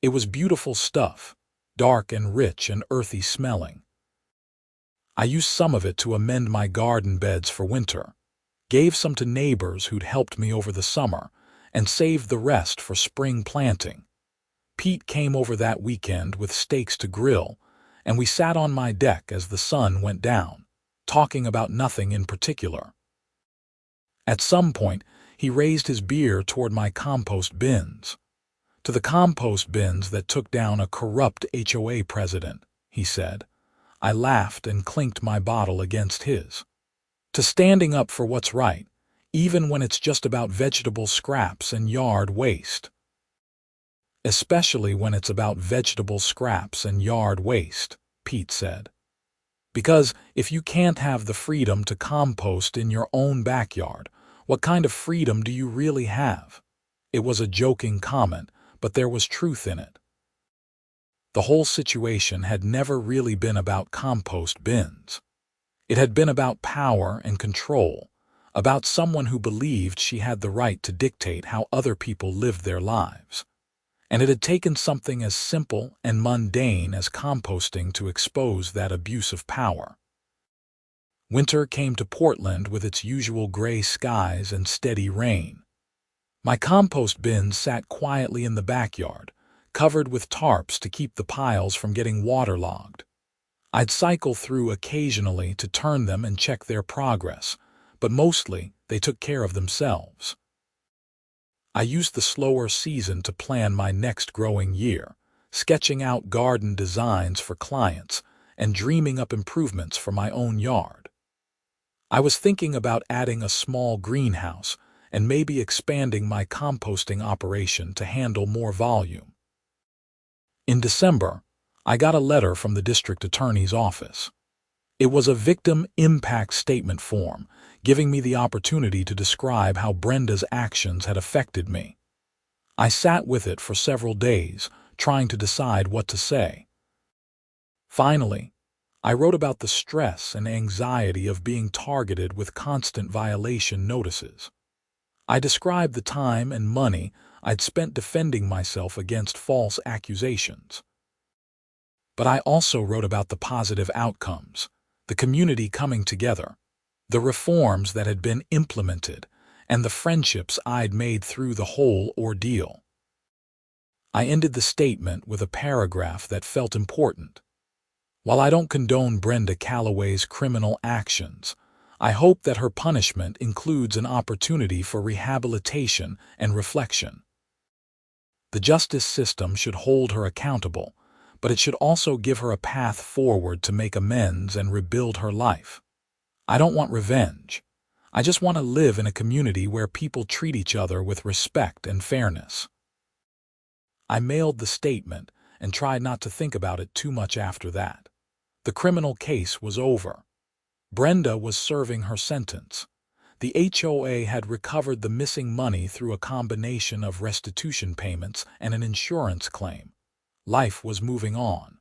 It was beautiful stuff, dark and rich and earthy smelling. I used some of it to amend my garden beds for winter, gave some to neighbors who'd helped me over the summer, and saved the rest for spring planting. Pete came over that weekend with steaks to grill, and we sat on my deck as the sun went down, talking about nothing in particular. At some point, he raised his beer toward my compost bins. "To the compost bins that took down a corrupt HOA president," he said. I laughed and clinked my bottle against his. "To standing up for what's right, even when it's just about vegetable scraps and yard waste." "Especially when it's about vegetable scraps and yard waste," Pete said. "Because if you can't have the freedom to compost in your own backyard, what kind of freedom do you really have?" It was a joking comment, but there was truth in it. The whole situation had never really been about compost bins. It had been about power and control, about someone who believed she had the right to dictate how other people lived their lives. And it had taken something as simple and mundane as composting to expose that abuse of power. Winter came to Portland with its usual gray skies and steady rain. My compost bins sat quietly in the backyard, covered with tarps to keep the piles from getting waterlogged. I'd cycle through occasionally to turn them and check their progress, but mostly they took care of themselves. I used the slower season to plan my next growing year, sketching out garden designs for clients and dreaming up improvements for my own yard. I was thinking about adding a small greenhouse and maybe expanding my composting operation to handle more volume. In December, I got a letter from the district attorney's office. It was a victim impact statement form, giving me the opportunity to describe how Brenda's actions had affected me. I sat with it for several days, trying to decide what to say. Finally, I wrote about the stress and anxiety of being targeted with constant violation notices. I described the time and money I'd spent defending myself against false accusations. But I also wrote about the positive outcomes, the community coming together, the reforms that had been implemented, and the friendships I'd made through the whole ordeal. I ended the statement with a paragraph that felt important. While I don't condone Brenda Calloway's criminal actions, I hope that her punishment includes an opportunity for rehabilitation and reflection. The justice system should hold her accountable, but it should also give her a path forward to make amends and rebuild her life. I don't want revenge. I just want to live in a community where people treat each other with respect and fairness. I mailed the statement and tried not to think about it too much after that. The criminal case was over. Brenda was serving her sentence. The HOA had recovered the missing money through a combination of restitution payments and an insurance claim. Life was moving on.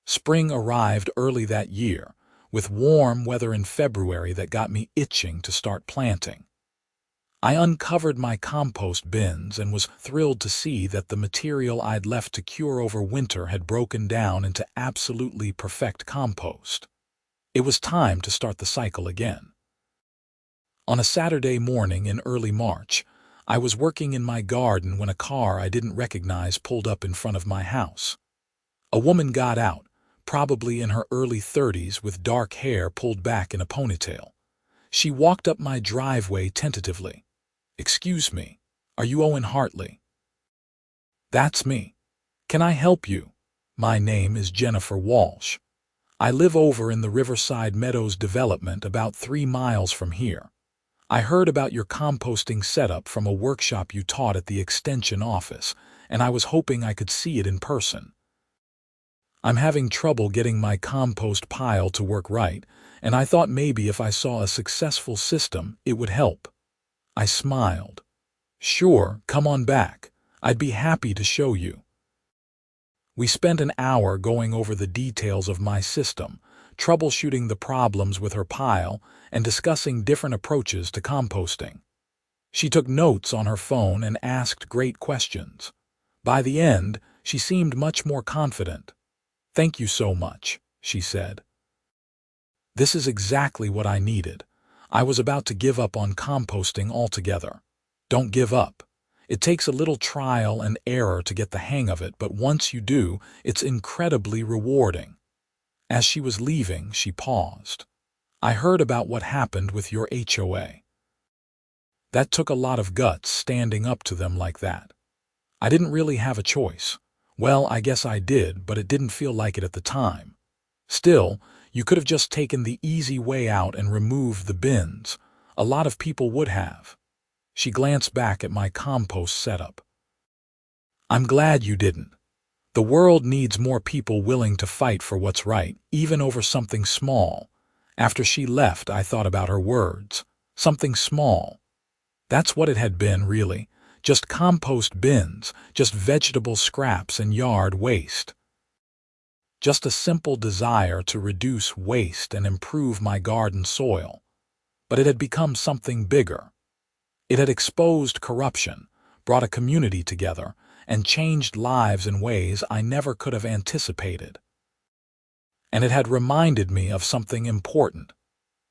Spring arrived early that year, with warm weather in February that got me itching to start planting. I uncovered my compost bins and was thrilled to see that the material I'd left to cure over winter had broken down into absolutely perfect compost. It was time to start the cycle again. On a Saturday morning in early March, I was working in my garden when a car I didn't recognize pulled up in front of my house. A woman got out, probably in her early 30s with dark hair pulled back in a ponytail. She walked up my driveway tentatively. "Excuse me, are you Owen Hartley?" "That's me. Can I help you?" "My name is Jennifer Walsh. I live over in the Riverside Meadows development about 3 miles from here. I heard about your composting setup from a workshop you taught at the Extension office, and I was hoping I could see it in person. I'm having trouble getting my compost pile to work right, and I thought maybe if I saw a successful system, it would help." I smiled. "Sure, come on back. I'd be happy to show you." We spent an hour going over the details of my system, troubleshooting the problems with her pile, and discussing different approaches to composting. She took notes on her phone and asked great questions. By the end, she seemed much more confident. "Thank you so much," she said. "This is exactly what I needed. I was about to give up on composting altogether." Don't give up. It takes a little trial and error to get the hang of it, but once you do, it's incredibly rewarding. As she was leaving, she paused. "I heard about what happened with your HOA. That took a lot of guts, standing up to them like that. I didn't really have a choice. Well, I guess I did, but it didn't feel like it at the time. Still, you could have just taken the easy way out and removed the bins. A lot of people would have." She glanced back at my compost setup. "I'm glad you didn't. The world needs more people willing to fight for what's right, even over something small." After she left, I thought about her words. Something small. That's what it had been, really. Just compost bins, just vegetable scraps and yard waste. Just a simple desire to reduce waste and improve my garden soil. But it had become something bigger. It had exposed corruption, brought a community together, and changed lives in ways I never could have anticipated. And it had reminded me of something important.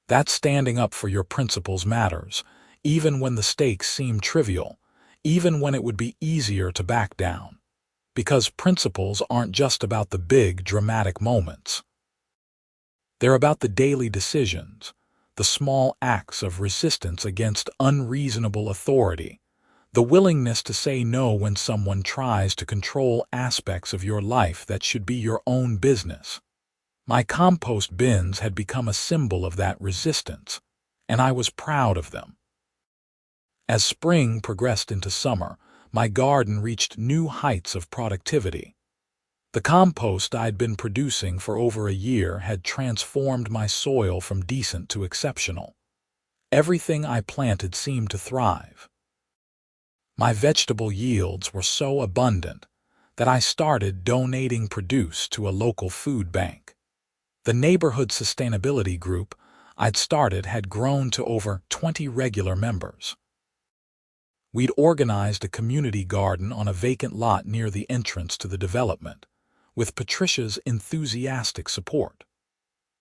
That standing up for your principles matters, even when the stakes seem trivial, even when it would be easier to back down. Because principles aren't just about the big, dramatic moments. They're about the daily decisions, the small acts of resistance against unreasonable authority, the willingness to say no when someone tries to control aspects of your life that should be your own business. My compost bins had become a symbol of that resistance, and I was proud of them. As spring progressed into summer, my garden reached new heights of productivity. The compost I'd been producing for over a year had transformed my soil from decent to exceptional. Everything I planted seemed to thrive. My vegetable yields were so abundant that I started donating produce to a local food bank. The neighborhood sustainability group I'd started had grown to over 20 regular members. We'd organized a community garden on a vacant lot near the entrance to the development, with Patricia's enthusiastic support.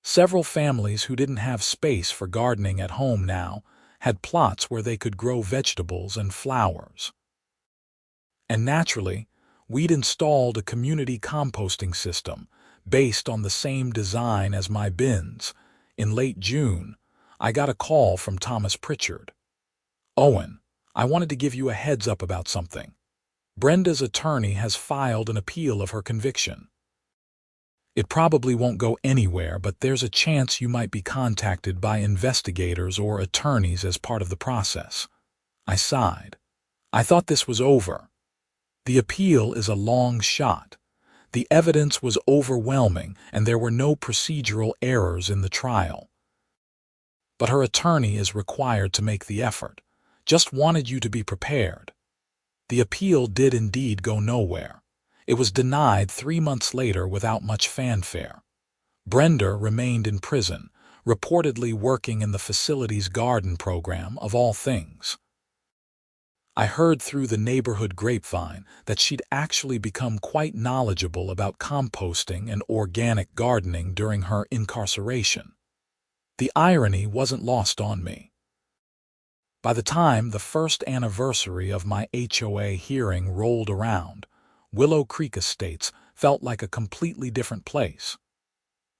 Several families who didn't have space for gardening at home now had plots where they could grow vegetables and flowers. And naturally, we'd installed a community composting system based on the same design as my bins. In late June, I got a call from Thomas Pritchard. "Owen, I wanted to give you a heads up about something. Brenda's attorney has filed an appeal of her conviction. It probably won't go anywhere, but there's a chance you might be contacted by investigators or attorneys as part of the process." I sighed. I thought this was over. The appeal is a long shot. The evidence was overwhelming, and there were no procedural errors in the trial. But her attorney is required to make the effort. Just wanted you to be prepared. The appeal did indeed go nowhere. It was denied 3 months later without much fanfare. Brenda remained in prison, reportedly working in the facility's garden program, of all things. I heard through the neighborhood grapevine that she'd actually become quite knowledgeable about composting and organic gardening during her incarceration. The irony wasn't lost on me. By the time the first anniversary of my HOA hearing rolled around, Willow Creek Estates felt like a completely different place.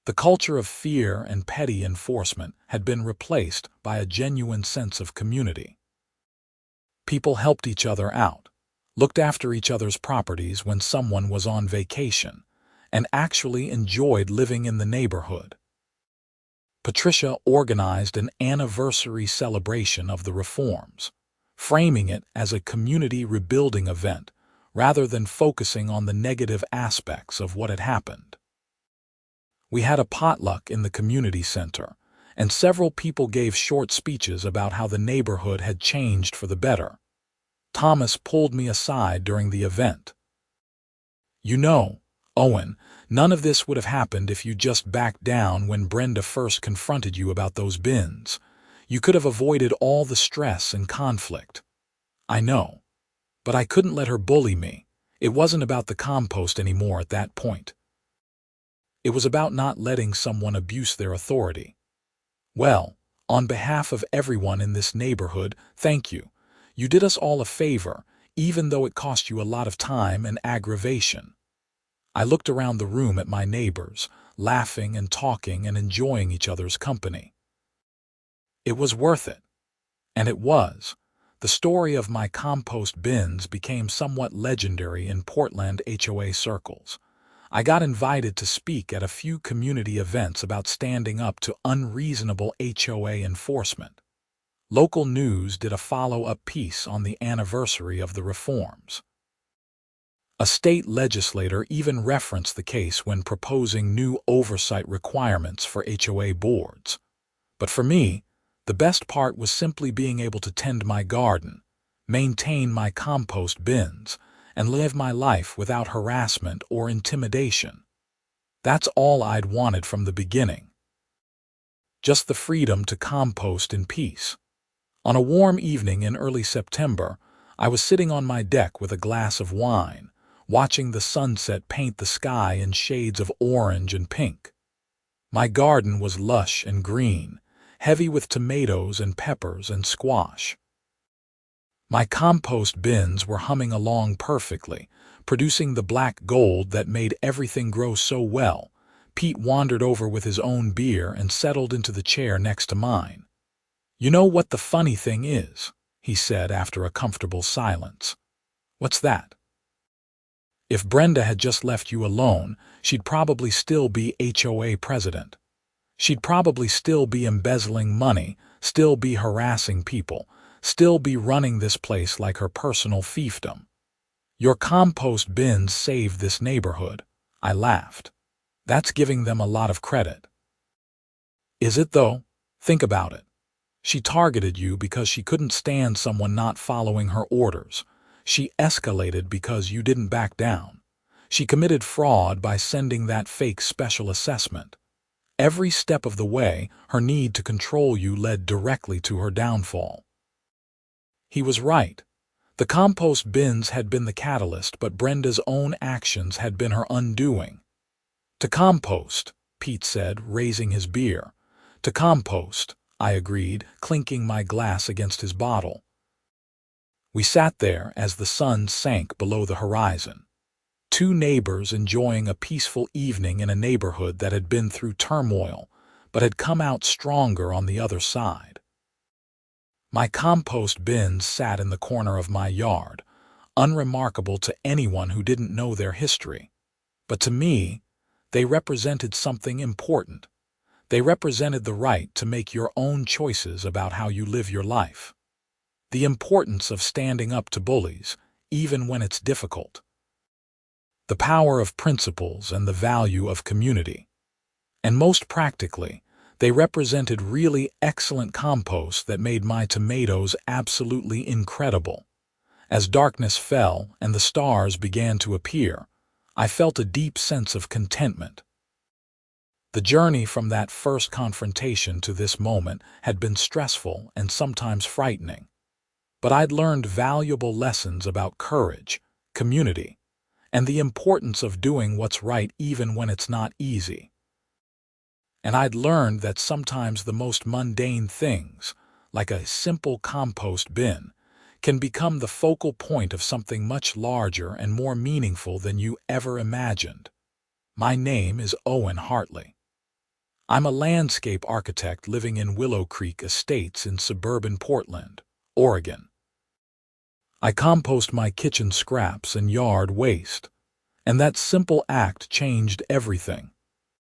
The culture of fear and petty enforcement had been replaced by a genuine sense of community. People helped each other out, looked after each other's properties when someone was on vacation, and actually enjoyed living in the neighborhood. Patricia organized an anniversary celebration of the reforms, framing it as a community rebuilding event rather than focusing on the negative aspects of what had happened. We had a potluck in the community center, and several people gave short speeches about how the neighborhood had changed for the better. Thomas pulled me aside during the event. "You know, Owen, none of this would have happened if you just backed down when Brenda first confronted you about those bins. You could have avoided all the stress and conflict." "I know. But I couldn't let her bully me. It wasn't about the compost anymore at that point. It was about not letting someone abuse their authority." "Well, on behalf of everyone in this neighborhood, thank you. You did us all a favor, even though it cost you a lot of time and aggravation." I looked around the room at my neighbors, laughing and talking and enjoying each other's company. It was worth it. And it was. The story of my compost bins became somewhat legendary in Portland HOA circles. I got invited to speak at a few community events about standing up to unreasonable HOA enforcement. Local news did a follow-up piece on the anniversary of the reforms. A state legislator even referenced the case when proposing new oversight requirements for HOA boards. But for me, the best part was simply being able to tend my garden, maintain my compost bins, and live my life without harassment or intimidation. That's all I'd wanted from the beginning. Just the freedom to compost in peace. On a warm evening in early September, I was sitting on my deck with a glass of wine, watching the sunset paint the sky in shades of orange and pink. My garden was lush and green, heavy with tomatoes and peppers and squash. My compost bins were humming along perfectly, producing the black gold that made everything grow so well. Pete wandered over with his own beer and settled into the chair next to mine. "You know what the funny thing is?" he said after a comfortable silence. "What's that?" "If Brenda had just left you alone, she'd probably still be HOA president. She'd probably still be embezzling money, still be harassing people, still be running this place like her personal fiefdom. Your compost bins saved this neighborhood." I laughed. "That's giving them a lot of credit." "Is it though? Think about it. She targeted you because she couldn't stand someone not following her orders. She escalated because you didn't back down. She committed fraud by sending that fake special assessment. Every step of the way, her need to control you led directly to her downfall." He was right. The compost bins had been the catalyst, but Brenda's own actions had been her undoing. "To compost," Pete said, raising his beer. "To compost," I agreed, clinking my glass against his bottle. We sat there as the sun sank below the horizon. Two neighbors enjoying a peaceful evening in a neighborhood that had been through turmoil, but had come out stronger on the other side. My compost bins sat in the corner of my yard, unremarkable to anyone who didn't know their history. But to me, they represented something important. They represented the right to make your own choices about how you live your life. The importance of standing up to bullies, even when it's difficult. The power of principles and the value of community. And most practically, they represented really excellent compost that made my tomatoes absolutely incredible. As darkness fell and the stars began to appear, I felt a deep sense of contentment. The journey from that first confrontation to this moment had been stressful and sometimes frightening. But I'd learned valuable lessons about courage, community, and the importance of doing what's right even when it's not easy. And I'd learned that sometimes the most mundane things, like a simple compost bin, can become the focal point of something much larger and more meaningful than you ever imagined. My name is Owen Hartley. I'm a landscape architect living in Willow Creek Estates in suburban Portland, Oregon. I compost my kitchen scraps and yard waste, and that simple act changed everything.